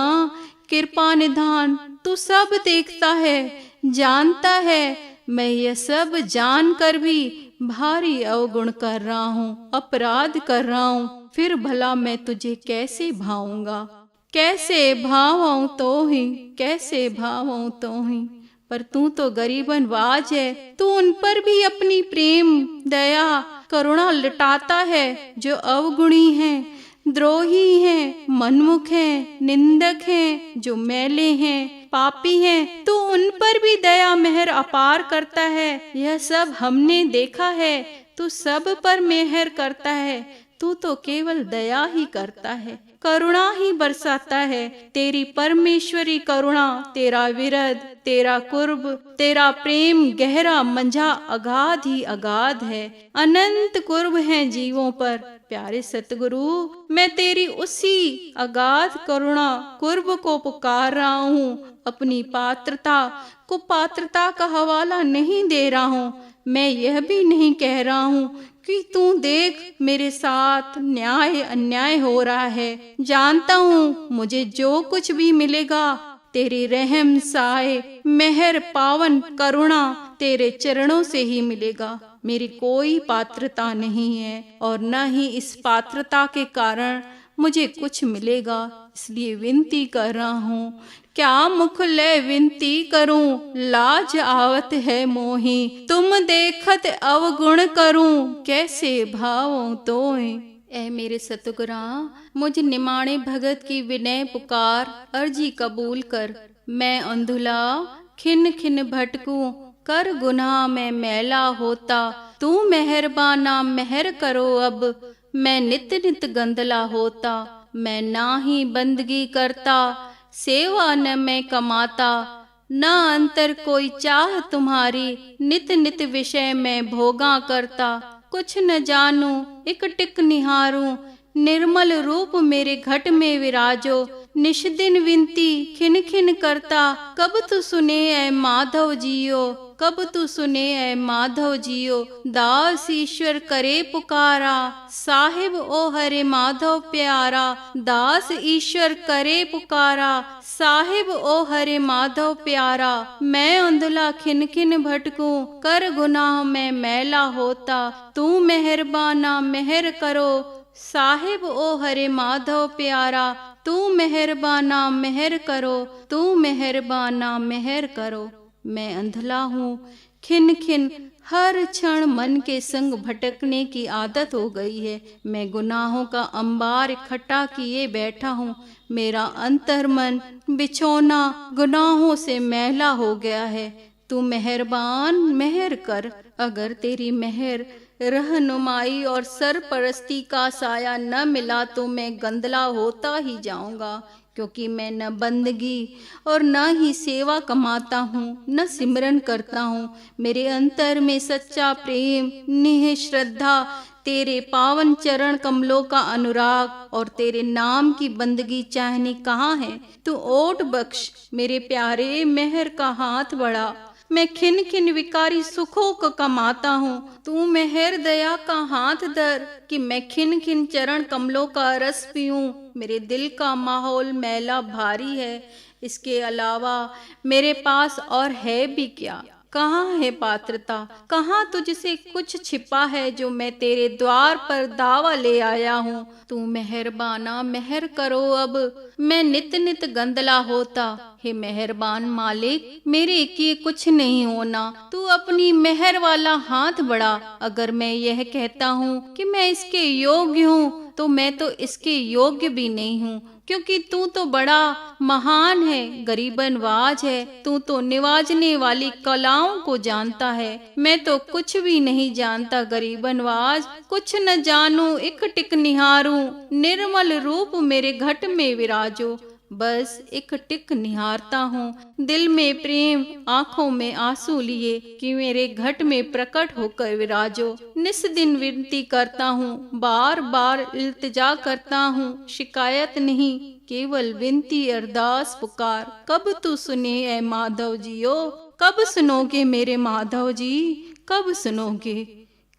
कृपा निधान, तू सब देखता है, जानता है, मैं यह सब जान कर भी भारी अवगुण कर रहा हूँ, अपराध कर रहा हूँ, फिर भला मैं तुझे कैसे भाऊंगा, कैसे भावूं तो ही, कैसे भावूं तो ही। पर तू तो गरीबन वाज है, तू उन पर भी अपनी प्रेम दया करुणा लुटाता है जो अवगुणी हैं, द्रोही हैं, मनमुख हैं, निंदक हैं, जो मैले हैं, पापी हैं, तू उन पर भी दया मेहर अपार करता है। यह सब हमने देखा है, तू सब पर मेहर करता है, तू तो केवल दया ही करता है, करुणा ही बरसाता है। तेरी परमेश्वरी करुणा, तेरा विरद, तेरा कुर्ब, तेरा प्रेम गहरा मंझा अगाध ही अगाध है, अनंत कुर्ब है जीवों पर। प्यारे सतगुरु, मैं तेरी उसी अगाध करुणा कुर्ब को पुकार रहा हूँ, अपनी पात्रता को पात्रता का हवाला नहीं दे रहा हूँ। मैं यह भी नहीं कह रहा हूँ कि तू देख मेरे साथ न्याय अन्याय हो रहा है। जानता हूँ मुझे जो कुछ भी मिलेगा तेरे रहम साए मेहर पावन करुणा तेरे चरणों से ही मिलेगा। मेरी कोई पात्रता नहीं है और न ही इस पात्रता के कारण मुझे कुछ मिलेगा, इसलिए विनती कर रहा हूँ। क्या मुख ले विनती करूं, लाज आवत है मोही, तुम देखत अवगुण करूं, कैसे भावों तोय। ऐ मेरे सतगुरा, मुझ निमाणे भगत की विनय पुकार अर्जी कबूल कर। मैं अंधुला खिन खिन भटकूं, कर गुनाह में मैला होता, तू मेहरबाना मेहर करो अब, मैं नित नित गंदला होता। मैं ना ही बंदगी करता, सेवा न मैं कमाता, न अंतर कोई चाह तुम्हारी, नित नित विषय में भोगा करता। कुछ न जानू एक टिक निहारूं, निर्मल रूप मेरे घट में विराजो, निश दिन विनती खिन खिन करता, कब तू सुने ऐ माधव जियो, कब तू सुने ऐ माधव जियो। दास ईश्वर करे पुकारा, साहिब ओ हरे माधव प्यारा, दास ईश्वर करे पुकारा, साहिब ओ हरे माधव प्यारा। मैं अंधुला खिन खिन भटकूं, कर गुनाह में मैला होता, तू मेहरबाना मेहर करो, साहिब ओ हरे माधव प्यारा, तू मेहरबाना मेहर करो, तू मेहरबाना मेहर करो। मैं अंधला हूँ, खिन खिन हर क्षण मन के संग भटकने की आदत हो गई है। मैं गुनाहों का अंबार इकट्ठा किए बैठा हूँ। मेरा अंतर्मन बिछौना गुनाहों से मैला हो गया है। तू मेहरबान मेहर कर। अगर तेरी मेहर रहनुमाई और सरपरस्ती का साया न मिला तो मैं गंदला होता ही जाऊंगा, क्योंकि मैं न बंदगी और न ही सेवा कमाता हूँ, न सिमरन करता हूँ। मेरे अंतर में सच्चा प्रेम, निह श्रद्धा, तेरे पावन चरण कमलों का अनुराग और तेरे नाम की बंदगी चाहनी कहाँ है। तू ओट बख्श मेरे प्यारे, मेहर का हाथ बढ़ा। मैं खिन खिन विकारी सुखों को कमाता हूँ, तू मेहर दया का हाथ धर कि मैं खिन खिन चरण कमलों का रस पीऊं। मेरे दिल का माहौल मैला भारी है, इसके अलावा मेरे पास और है भी क्या। कहाँ है पात्रता, कहाँ तुझसे कुछ छिपा है जो मैं तेरे द्वार पर दावा ले आया हूँ। तू मेहरबाना मेहर करो अब, मैं नित नित गंदला होता। हे मेहरबान मालिक, मेरे किए कुछ नहीं होना, तू अपनी मेहर वाला हाथ बढ़ा। अगर मैं यह कहता हूँ कि मैं इसके योग्य हूँ तो मैं तो इसके योग्य भी नहीं हूँ, क्योंकि तू तो बड़ा महान है, गरीबनवाज है। तू तो निवाजने वाली कलाओं को जानता है, मैं तो कुछ भी नहीं जानता गरीबनवाज। कुछ न जानू एक टिक निहारूं, निर्मल रूप मेरे घट में विराजो। बस एक टिक निहारता हूँ, दिल में प्रेम आंखों में आंसू लिए कि मेरे घट में प्रकट होकर विराजो। निस दिन विनती करता हूँ, बार बार इल्तिजा करता हूँ, शिकायत नहीं केवल विनती अरदास पुकार। कब तू सुने ऐ माधव जियो, कब सुनोगे मेरे माधव जी, कब सुनोगे,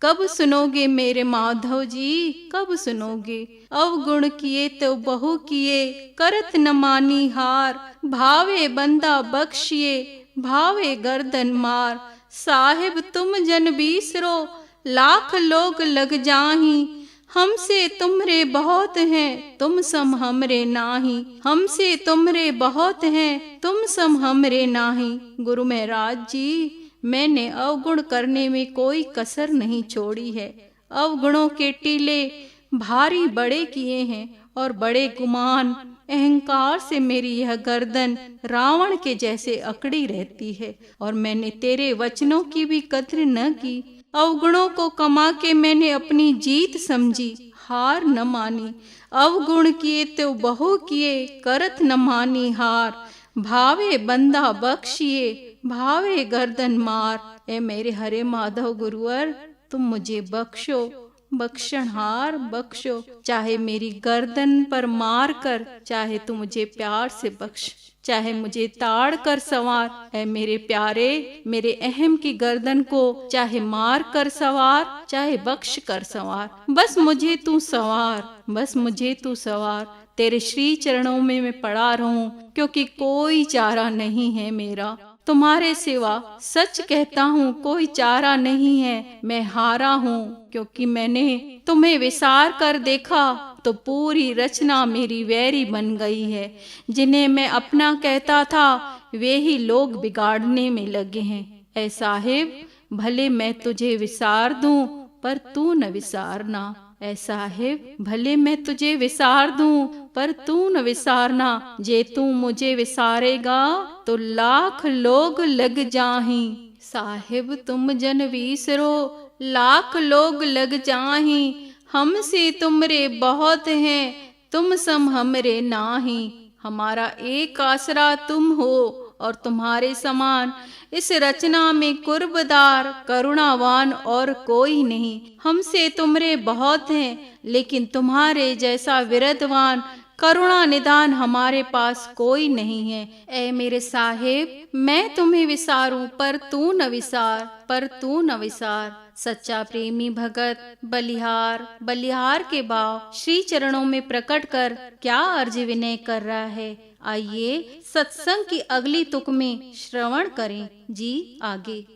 कब सुनोगे मेरे माधव जी, कब सुनोगे। अवगुण किए तो बहु किए, करत न मानी हार, भावे बंदा बख्शिए, भावे गर्दन मार। साहिब तुम जन बीसरो, लाख लोग लग जाही, हमसे तुमरे बहुत हैं, तुम सम हमरे नाही। हमसे तुमरे बहुत हैं, तुम सम हमरे नाही। गुरु महाराज जी, मैंने अवगुण करने में कोई कसर नहीं छोड़ी है। अवगुणों के टीले भारी बड़े किए हैं और बड़े गुमान, अहंकार से मेरी यह गर्दन रावण के जैसे अकड़ी रहती है। और मैंने तेरे वचनों की भी कद्र न की, अवगुणों को कमा के मैंने अपनी जीत समझी, हार न मानी। अवगुण किए तो बहु किए, करत न मानी हार, भावे बंदा बख्शिए, भावे गर्दन मार। ए मेरे हरे माधव गुरुवर, तुम मुझे बख्शो, बख्शनहार बख्शो। चाहे मेरी गर्दन पर मार कर, चाहे तू मुझे प्यार से बख्श, चाहे मुझे ताड़ कर संवार। ऐ मेरे प्यारे, मेरे अहम की गर्दन को चाहे मार कर सवार, चाहे बख्श कर संवार। बस मुझे तू संवार, बस मुझे तू संवार। तेरे श्री चरणों में मैं पड़ा रहूं, क्योंकि कोई चारा नहीं है मेरा तुम्हारे सिवा। सच कहता हूँ कोई चारा नहीं है, मैं हारा हूँ, क्योंकि मैंने तुम्हें विसार कर देखा तो पूरी रचना मेरी वैरी बन गई है। जिन्हें मैं अपना कहता था वे ही लोग बिगाड़ने में लगे हैं। ऐ साहिब, भले मैं तुझे विसार दूं पर तू न विसारना। ऐ साहिब, भले मैं तुझे विसार दूं पर तू न विसारना। जे तू मुझे विसारेगा तो लाख लोग लग जाही। साहिब तुम जन विसरो, लाख लोग लग जाही, हमसे तुमरे बहुत हैं, तुम सम हमरे नाही। हमारा एक आसरा तुम हो और तुम्हारे समान इस रचना में कुर्बदार करुणावान और कोई नहीं। हमसे तुमरे बहुत हैं, लेकिन तुम्हारे जैसा विरधवान करुणा निदान हमारे पास कोई नहीं है। ऐ मेरे साहिब, मैं तुम्हें विसारूं पर तू न विसार, पर तू न विसार। सच्चा प्रेमी भगत बलिहार, बलिहार के भाव श्री चरणों में प्रकट कर क्या अर्ज विनय कर रहा है। आइए सत्संग की अगली तुक में श्रवण करें जी आगे।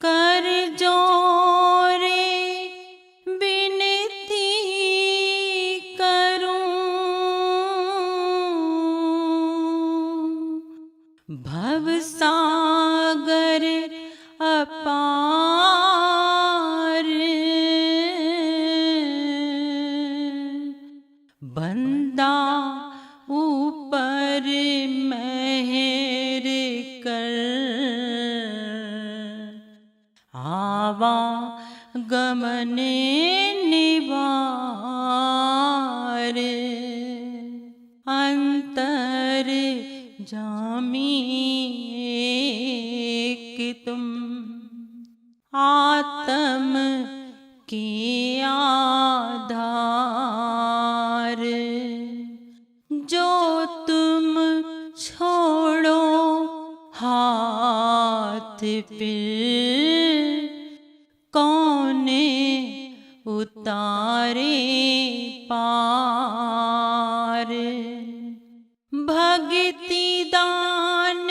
कर जोरे बिनती करूं, भव सागर अपार, बंदा ऊपर मेहर कर, आवा गमन निवार, अंतर जामी एक तुम, आत्म के आधार। जो तुम छोड़ो हाथ फिर, कौन उतारे पार। भक्ति दान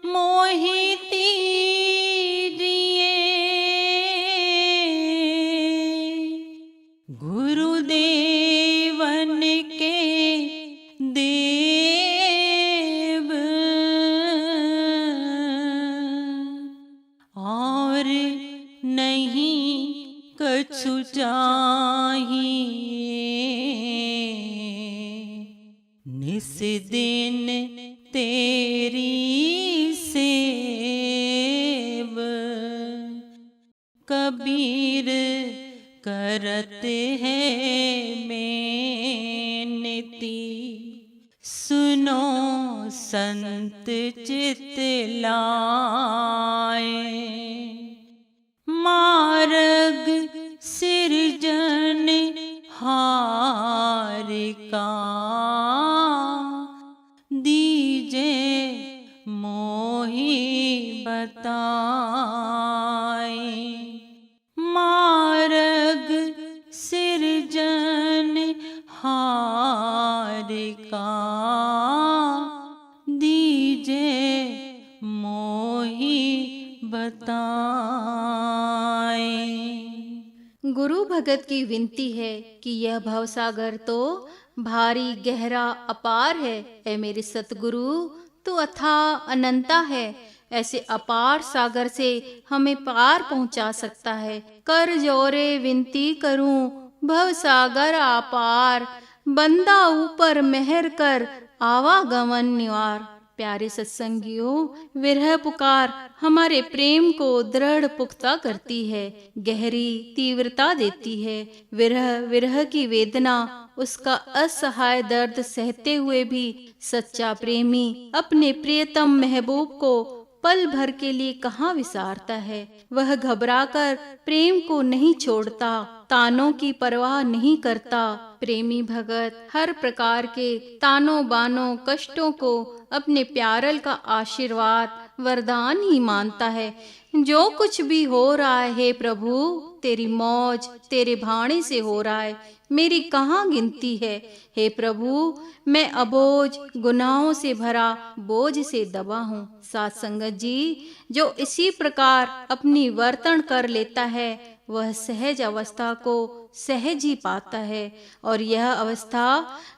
मोहिती दिए, गुरुदेवन के देव, और नहीं कछु चाहिए। निस दिन तेरी सेव, कबीर करते हैं बेनती, सुनो संत चित लाए। मार्ग सिरजन हार का दीजे मोहि बताए। मार्ग सिरजन हार का दीजे मोहि बताए। गुरु भगत की विनती है कि यह भवसागर तो भारी गहरा अपार है। ऐ मेरे सतगुरु, तू अथाह अनंता है। ऐसे अपार सागर से हमें पार पहुंचा सकता है। कर जोरे विनती करूं भवसागर अपार, बंदा ऊपर मेहर कर आवागमन निवार। प्यारे सत्संगियों, विरह पुकार हमारे प्रेम को दृढ़ पुख्ता करती है, गहरी तीव्रता देती है। विरह की वेदना, उसका असहाय दर्द सहते हुए भी सच्चा प्रेमी अपने प्रियतम महबूब को पल भर के लिए कहाँ विसारता है। वह घबराकर प्रेम को नहीं छोड़ता, तानों की परवाह नहीं करता। प्रेमी भगत हर प्रकार के तानों बानों कष्टों को अपने प्यारल का आशीर्वाद वरदान ही मानता है। जो कुछ भी हो रहा है हे प्रभु, तेरी मौज तेरे भाणे से हो रहा है, मेरी कहाँ गिनती है। हे प्रभु, मैं अबोझ गुनाहों से भरा बोझ से दबा हूँ। साथ संगत जी, जो इसी प्रकार अपनी वर्तन कर लेता है वह सहज अवस्था को सहज ही पाता है। और यह अवस्था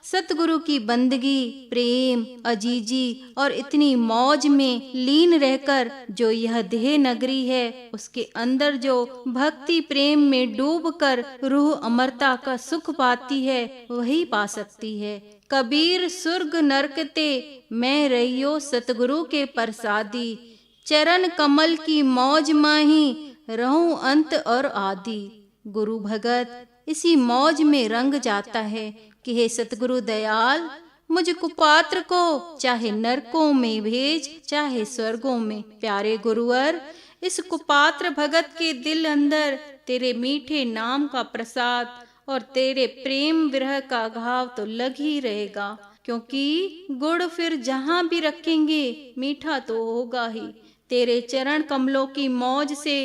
सतगुरु की बंदगी, प्रेम, अजीजी और इतनी मौज में लीन रहकर जो यह देह नगरी है उसके अंदर जो भक्ति प्रेम में डूबकर रूह अमरता का सुख पाती है वही पा सकती है। कबीर सुर्ग नरकते मैं रहियो सतगुरु के प्रसादी, चरण कमल की मौज माही रहूं अंत और आदि। गुरु भगत इसी मौज में रंग जाता है कि हे सतगुरु दयाल, मुझ कुपात्र को चाहे नरकों में भेज चाहे स्वर्गों में। प्यारे गुरुवर, इस कुपात्र भगत के दिल अंदर तेरे मीठे नाम का प्रसाद और तेरे प्रेम विरह का घाव तो लग ही रहेगा, क्योंकि गुड़ फिर जहाँ भी रखेंगे मीठा तो होगा ही। तेरे चरण कमलों की मौज से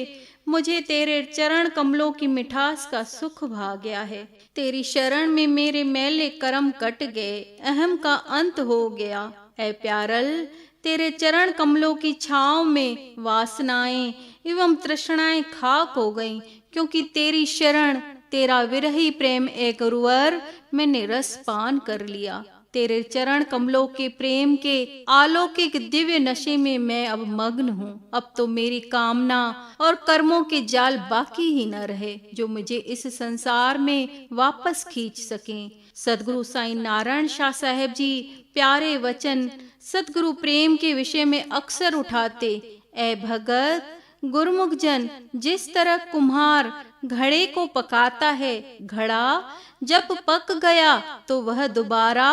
मुझे तेरे चरण कमलों की मिठास का सुख भा गया है। तेरी शरण में मेरे मैले कर्म कट गए, अहम का अंत हो गया। ऐ प्यारल, तेरे चरण कमलों की छांव में वासनाएं एवं तृष्णाएं खाक हो गईं, क्योंकि तेरी शरण तेरा विरही प्रेम ए गुरुवर मैंने रस पान कर लिया। तेरे चरण कमलों के प्रेम के अलौकिक दिव्य नशे में मैं अब मग्न हूँ। अब तो मेरी कामना और कर्मों के जाल बाकी ही न रहे जो मुझे इस संसार में वापस खींच सकें। सदगुरु साईं नारायण शाह साहेब जी प्यारे वचन सदगुरु प्रेम के विषय में अक्सर उठाते। ऐ भगत, गुरुमुख जन, जिस तरह कुम्हार घड़े को पकाता है, घड़ा जब पक गया तो वह दोबारा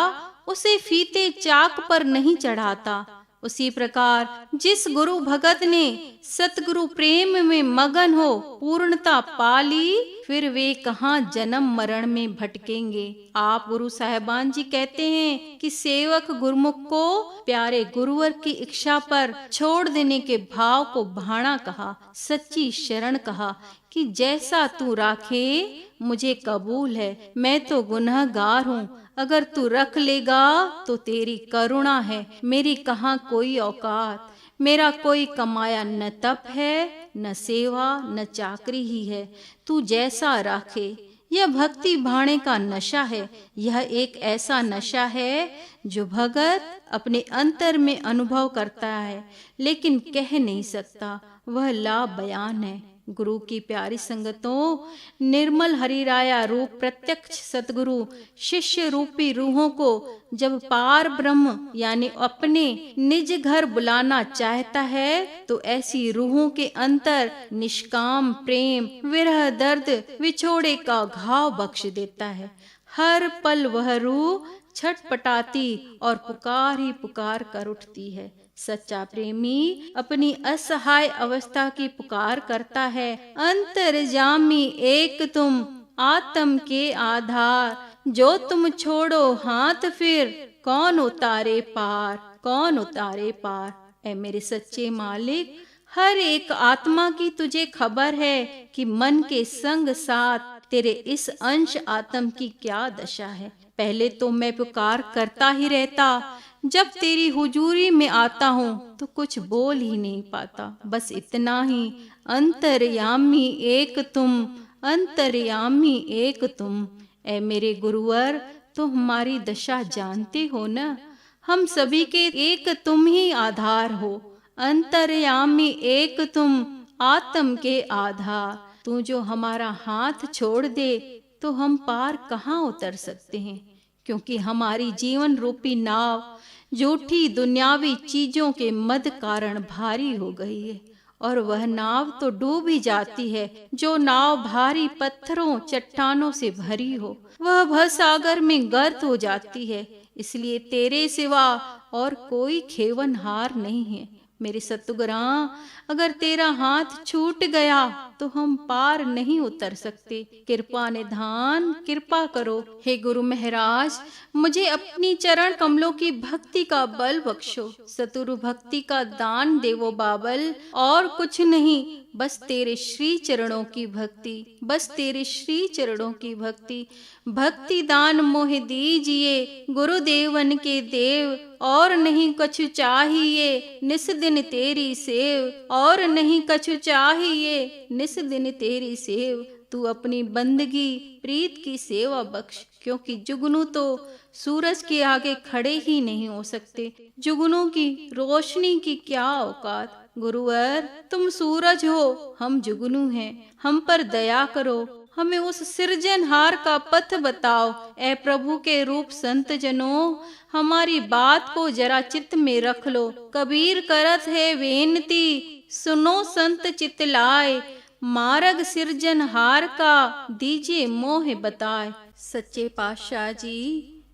उसे फीते चाक पर नहीं चढ़ाता, उसी प्रकार जिस गुरु भगत ने सतगुरु प्रेम में मगन हो पूर्णता पाली, फिर वे कहाँ जन्म मरण में भटकेंगे। आप गुरु साहिबान जी कहते हैं कि सेवक गुरुमुख को प्यारे गुरुवर की इच्छा पर छोड़ देने के भाव को भाणा कहा, सच्ची शरण कहा कि जैसा तू राखे मुझे कबूल है। मैं तो गुनहगार हूँ, अगर तू रख लेगा तो तेरी करुणा है, मेरी कहाँ कोई औकात। मेरा कोई कमाया न तप है, न सेवा, न चाकरी ही है। तू जैसा राखे। यह भक्ति भाणे का नशा है। यह एक ऐसा नशा है जो भगत अपने अंतर में अनुभव करता है लेकिन कह नहीं सकता। वह ला बयान है। गुरु की प्यारी संगतों, निर्मल हरिराया रूप प्रत्यक्ष सतगुरु शिष्य रूपी रूहों को जब पार ब्रह्म यानी अपने निज घर बुलाना चाहता है तो ऐसी रूहों के अंतर निष्काम प्रेम, विरह, दर्द, विछोड़े का घाव बख्श देता है। हर पल वह रूह छटपटाती और पुकार ही पुकार कर उठती है। सच्चा प्रेमी अपनी असहाय अवस्था की पुकार करता है। अंतर्यामी एक तुम, आत्म के आधार, जो तुम छोड़ो हाथ फिर कौन उतारे पार, कौन उतारे पार। ऐ मेरे सच्चे मालिक, हर एक आत्मा की तुझे खबर है कि मन के संग साथ तेरे इस अंश आत्म की क्या दशा है। पहले तो मैं पुकार करता ही रहता, जब तेरी हुजूरी में आता हूँ तो कुछ बोल ही नहीं पाता। बस इतना ही, अंतर्यामी एक तुम, अंतर्यामी एक तुम। ऐ मेरे गुरुवर, तुम हमारी दशा जानते हो न, हम सभी के एक तुम ही आधार हो। अंतर्यामी एक तुम, आत्म के आधार। तू जो हमारा हाथ छोड़ दे तो हम पार कहाँ उतर सकते हैं, क्योंकि हमारी जीवन रूपी नाव झूठी दुनियावी चीजों के मद कारण भारी हो गई है, और वह नाव तो डूब ही जाती है। जो नाव भारी पत्थरों चट्टानों से भरी हो, वह भवसागर में गर्त हो जाती है। इसलिए तेरे सिवा और कोई खेवनहार नहीं है। मेरे सतगुरा, अगर तेरा हाथ छूट गया तो हम पार नहीं उतर सकते। कृपा निधान कृपा करो। हे गुरु महाराज, मुझे अपनी चरण कमलों की भक्ति का बल बख्शो। सतुरु भक्ति का दान देवो बाबल, और कुछ नहीं, बस तेरे श्री चरणों की भक्ति, बस तेरे श्री चरणों की भक्ति। भक्ति दान मोह दीजिए गुरुदेवन के देव, और नहीं कछु चाहिए निस दिन तेरी सेव, और नहीं कछु चाहिए निस दिन तेरी सेव। तू अपनी बंदगी प्रीत की सेवा बख्श, क्योंकि जुगनू तो सूरज के आगे खड़े ही नहीं हो सकते। जुगनू की रोशनी की क्या औकात। गुरुवर, तुम सूरज हो, हम जुगनू हैं, हम पर दया करो, हमें उस सृजनहार का पथ बताओ। ऐ प्रभु के रूप संत जनों, हमारी बात को जरा चित्त में रख लो। कबीर करत है बेनती, सुनो संत चित लाए, मार्ग सृजनहार का दीजिए मोह बताए। सच्चे पातशाह जी,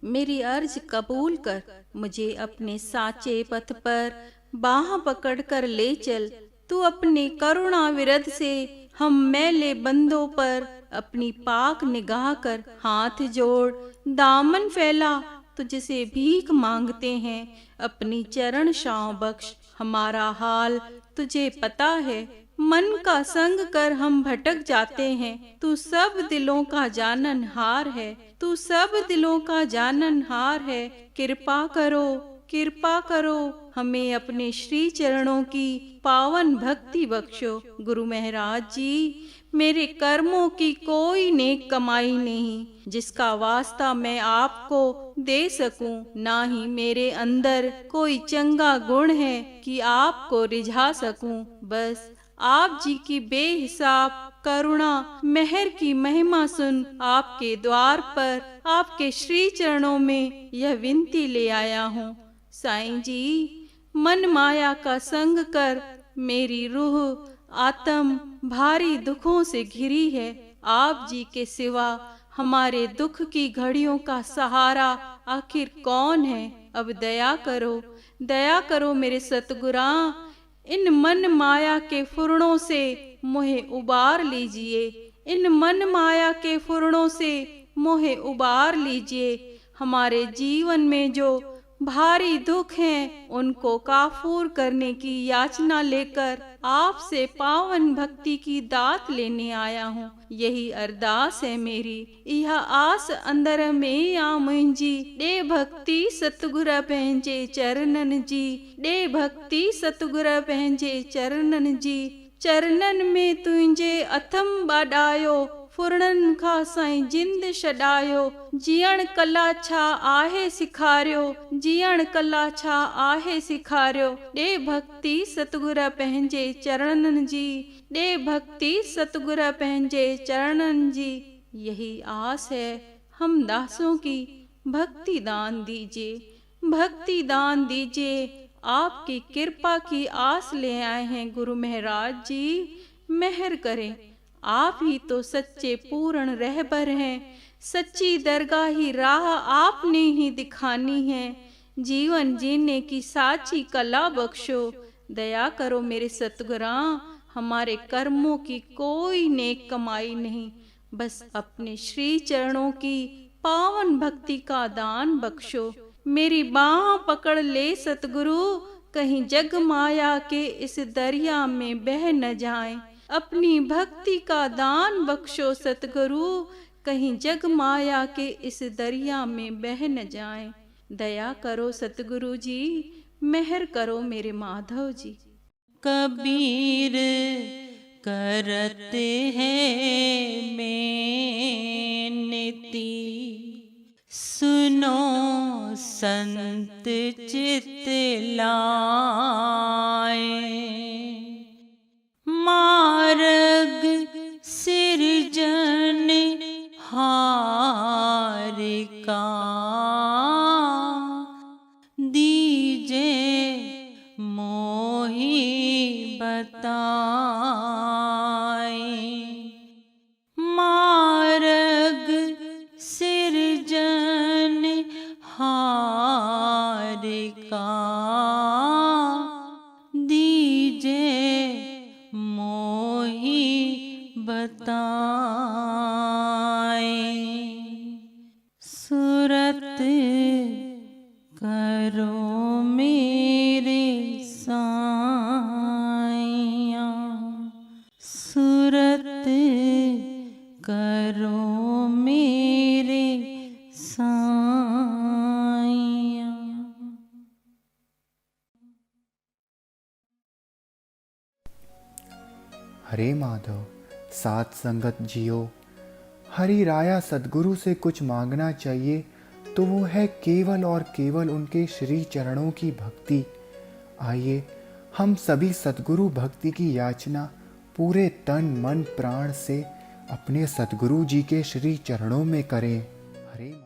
मेरी अर्ज कबूल कर, मुझे अपने साचे पथ पर बाह पकड़कर ले चल। तू अपने करुणा विरध से हम मैले बंदों पर अपनी पाक निगाह कर हाथ जोड़ दामन फैला, तुझसे भीख मांगते हैं, अपनी चरण छांव बख्श। हमारा हाल तुझे पता है, मन का संग कर हम भटक जाते हैं। तू सब दिलों का जाननहार है, तू सब दिलों का जाननहार है। कृपा करो, कृपा करो, हमें अपने श्री चरणों की पावन भक्ति बख्शो। गुरु महाराज जी, मेरे कर्मों की कोई नेक कमाई नहीं जिसका वास्ता मैं आपको दे सकूं, ना ही मेरे अंदर कोई चंगा गुण है कि आपको रिझा सकूं। बस आप जी की बेहिसाब करुणा मेहर की महिमा सुन आपके द्वार पर आपके श्री चरणों में यह विनती ले आया हूँ। साईं जी, मन माया का संग कर मेरी रूह आत्म भारी दुखों से घिरी है। आप जी के सिवा हमारे दुख की घड़ियों का सहारा आखिर कौन है। अब दया करो, दया करो मेरे सतगुरा, इन मन माया के फुरणों से मोहे उबार लीजिए, इन मन माया के फुरणों से मोहे उबार लीजिए। हमारे जीवन में जो भारी दुख हैं, उनको काफूर करने की याचना लेकर आपसे पावन भक्ति की दात लेने आया हूँ। यही अरदास है मेरी, यह आस अंदर में आ मुंहिंजी। डे भक्ति सतगुर पंहिंजे चरणन जी, डे भक्ति सतगुर पंहिंजे चरणन जी। चरणन में तुंहिंजे अथम बाडायो, फुरणन खां साईं जिंद छॾायो। जीअण कला छा आहे सिखारियो, जीअण कला छा आहे सिखारियो। ॾे भक्ति सतगुर पंहिंजे चरणन जी, ॾे भक्ति सतगुर पंहिंजे चरणन जी। यही आस है हम दासों की, भक्ति दान दीजिए, भक्ति दान दीजिए। आपकी कृपा की आस ले आए हैं गुरु महाराज जी, मेहर करें। आप ही तो सच्चे पूर्ण रहबर हैं, सच्ची दरगाही राह आपने ही दिखानी है, जीवन जीने की साची कला बख्शो। दया करो मेरे सतगुरां, हमारे कर्मों की कोई नेक कमाई नहीं, बस अपने श्री चरणों की पावन भक्ति का दान बख्शो। मेरी बाह पकड़ ले सतगुरु, कहीं जग माया के इस दरिया में बह न जाएं। अपनी भक्ति का दान बख्शो सतगुरु, कहीं जग माया के इस दरिया में बह न जाएं। दया करो सतगुरु जी, मेहर करो मेरे माधव जी। कबीर करते हैं बेनती, सुनो संत चित लाए। मार्ग सिरजन हार का, दीजे मोहि बताए। मार्ग सिरजन हार का, दीजे मोहि बताए। सुरत करो मेरे साइया, सुरत करो मेरे साइया। हरे माधव सात संगत जियो। हरि राया सद्गुरु से कुछ मांगना चाहिए तो वो है केवल और केवल उनके श्री चरणों की भक्ति। आइए हम सभी सद्गुरु भक्ति की याचना पूरे तन मन प्राण से अपने सद्गुरु जी के श्री चरणों में करें। हरे माधव।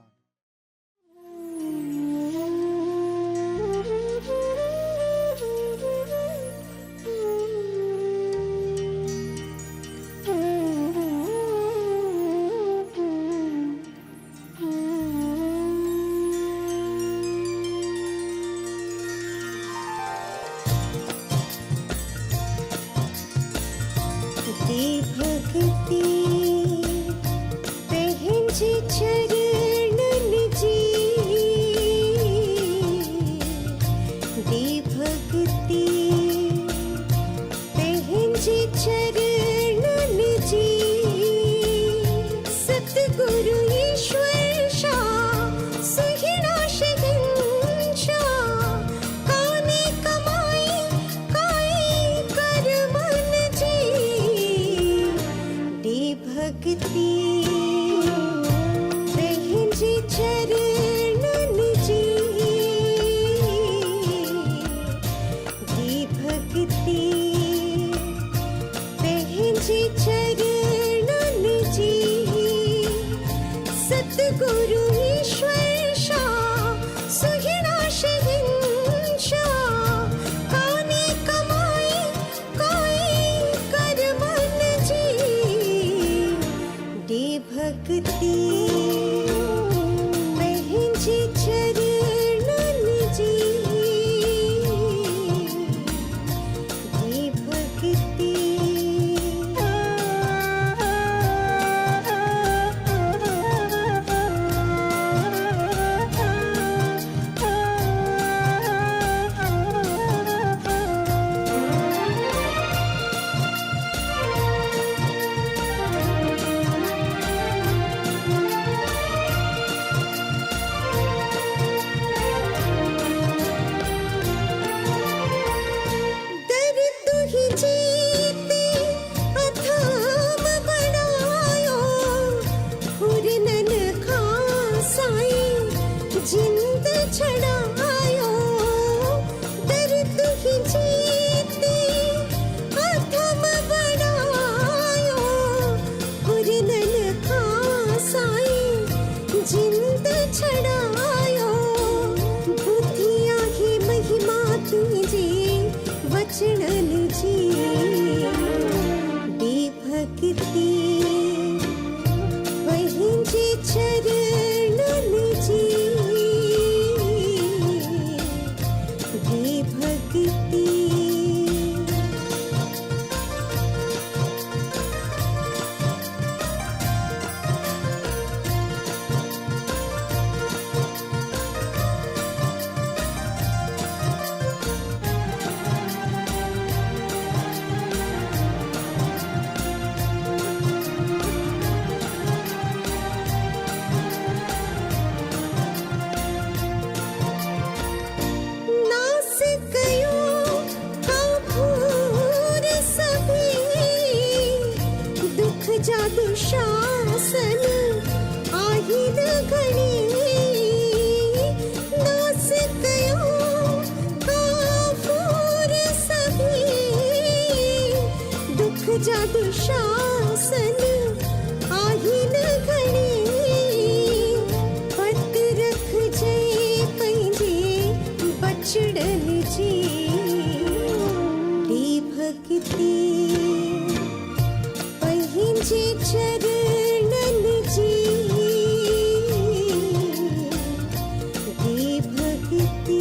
भक्ति पहंज चरणन जी, दे भक्ति पहंज चरणन जी। सतगुरु ईश्वर शाह सुहिणा शहंशाह, काने कमाई काई कर मन जी। दे भक्ति पहंज चरणन जी, दे भक्ति पहंज चरणन जी। सतगुरु ईश्वर शाह सुहिणा शहंशाह, काने कमाई काई कर मन जी। दे भक्ति पहंज चरणन जी, दे भक्ति। दर तू ही जीते अथाम बनायो, हुरनन खासाई जिंद छड़ायो। दर तू ही जीते अथाम बनायो, हुरनन खासाई जिंद छड़ायो। बुद्धिया ही महिमा तुझे वचनन जी। दे भक्ति पहंज चरणन भक्ति नास गयो काफूर सभी दुख जादू शासन आही न घड़ी नास गयो काफूर सभी दुख जादू शासन आही न घड़ी पत रख जय पंहिंजे बचड़न जी दी भक्ति पंहिंजे चरणन जी दी भक्ति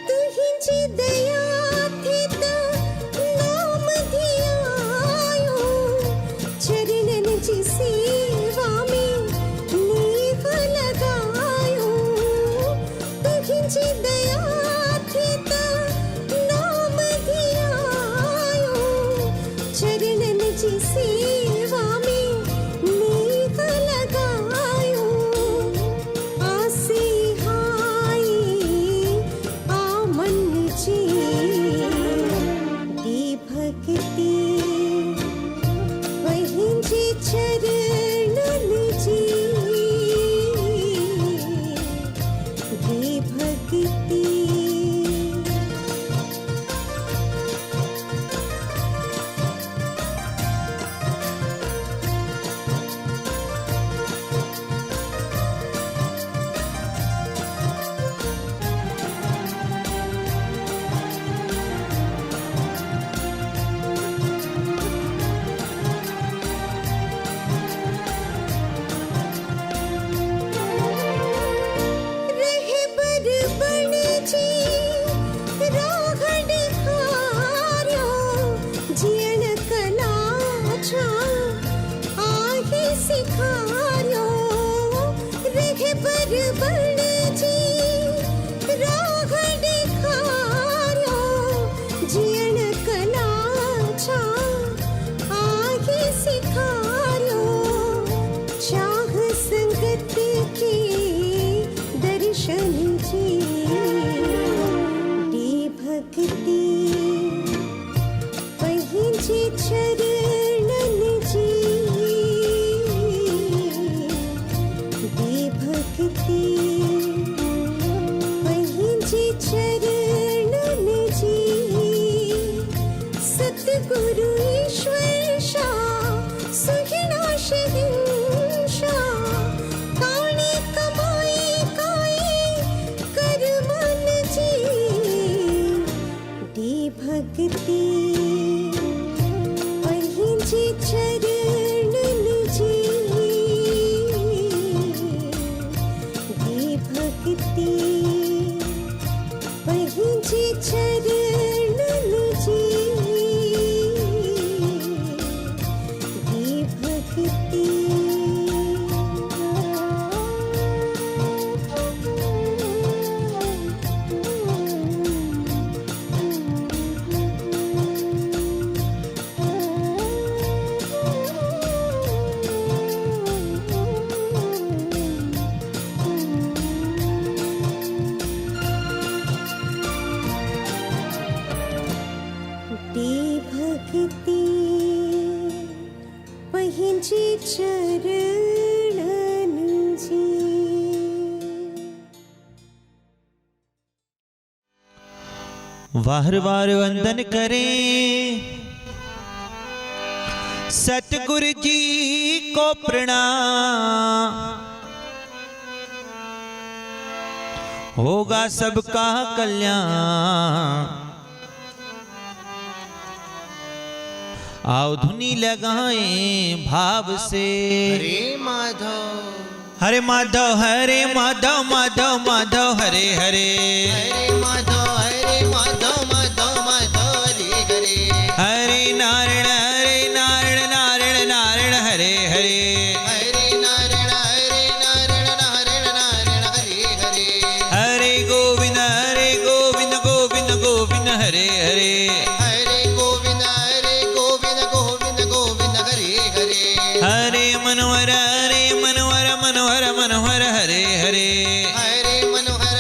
तुहिंजी दया थी तो नाम धियायो चरणन जी सेवा में नेह लगायो तुहिंजी दया थी तो नाम धियायो चरणन जी सेवा में नेह लगायो आसे हाय आमन जी दी भक्ति पंहिंजे चरणन जी दी भक्ति रहे बरबण जी राघड़ खार्यो जियण कला छा आहे सिखार्यो रहे बरबण जी राघड़ खार्यो जियण कला छा आहे सिखार्यो चाह संगत के दर्शन जी दी भक्ति पंहिंजे चरणन जी दी भक्ति पंहिंजे चरणन जी सतगुरु ईश्वर शाह सुहिणा शहंशाह काणे कमाई काई कर मन जी दी भक्ति पंहिंजे चरणन जी दी भक्ति पंहिंजे चरणन जी दी भक्ति पंहिंजे चरणन जी। वार वार वंदन करे सतगुरु जी को प्रणाम, होगा सबका कल्याण। आओ धुनी लगाएं भाव से, हरे माधव हरे माधव हरे माधव माधव माधव हरे हरे, हरे माधव हरे माधव माधव माधव हरे हरे, हरे नारायण नारायण नारायण हरे हरे, हरे नारायण नारायण नारायण हरे हरे, हरे गोविंद गोविंद गोविंद हरे हरे, हरे गोविंद गोविंद गोविंद हरे हरे, हरे मनोहर मनोहर मनोहर हरे हरे, हरे मनोहर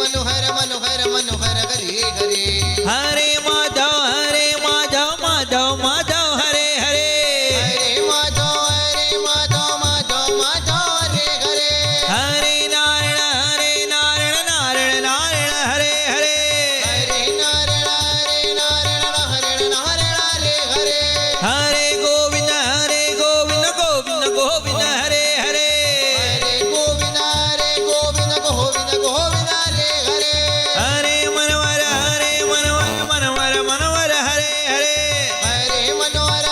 मनोहर मनोहर हरे हरे, हरे माधव माधव माधव हरे हरे, हरे माधव माधव माधव हरे हरे, हरे नारायण नारायण हरे हरे, हरे नारायण नारायण हरे हरे, हरे गोविंद गोविंद हरे हरे, हरे गोविंद गोविंद हरे हरे, हरे मनोहर मनोहर हरे हरे, हरे मनोहर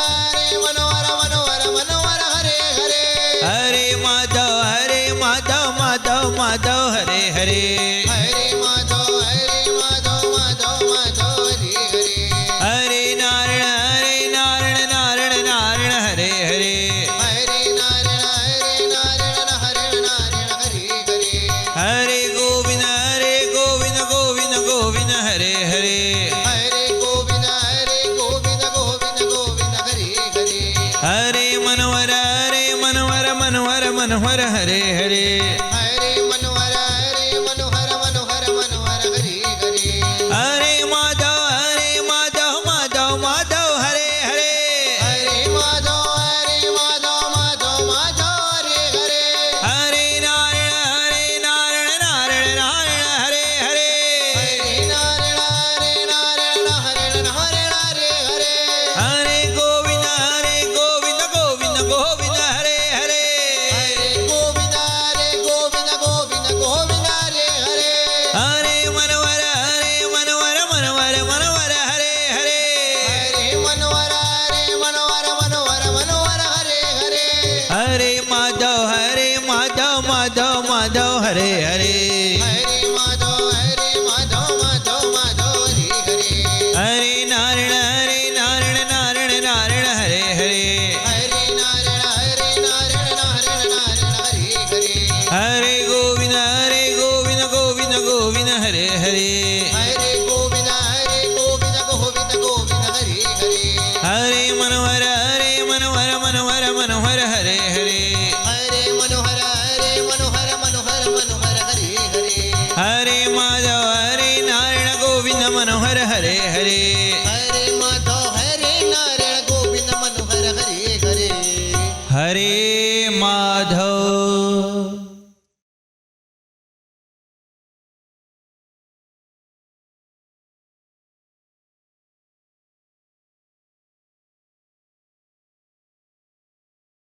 मनोहर हरे हरे, हरे माधव माधव हरे हरे, हरे माधव माधव हरे हरे, हरे नारायण नारायण हरे हरे, हरे नारायण हरे हरे, हरे गोविंद गोविंद हरे हरे, हरे गोविंद गोविंद हरे हरे, हरे मनोहर मनोहर हरे हरे, हरे मनोहर मनोहर हरे हरे, हरे माधव माधव हरे हरे, हरे माधव माधव हरे हरे, हरे नारायण हरे हरे, हरे नारायण हरे हरे, हरे गोविंद गोविंद हरे हरे, हरे गोविंद गोविंद हरे हरे, हरे मनोहर हरे हरे, हरे मनोहर मनोहर हरे हरे, हरे माधव माधव हरे हरे, हरे माधव माधव हरे हरे, हरे नारायण हरे हरे, हरे नारायण हरे हरे, हरे गोविंद गोविंद हरे हरे, हरे गोविंद गोविंद हरे हरे, हरे मनोहर मनोहर हरे हरे, हरे मनोहर मनोहर हरे हरे, हरे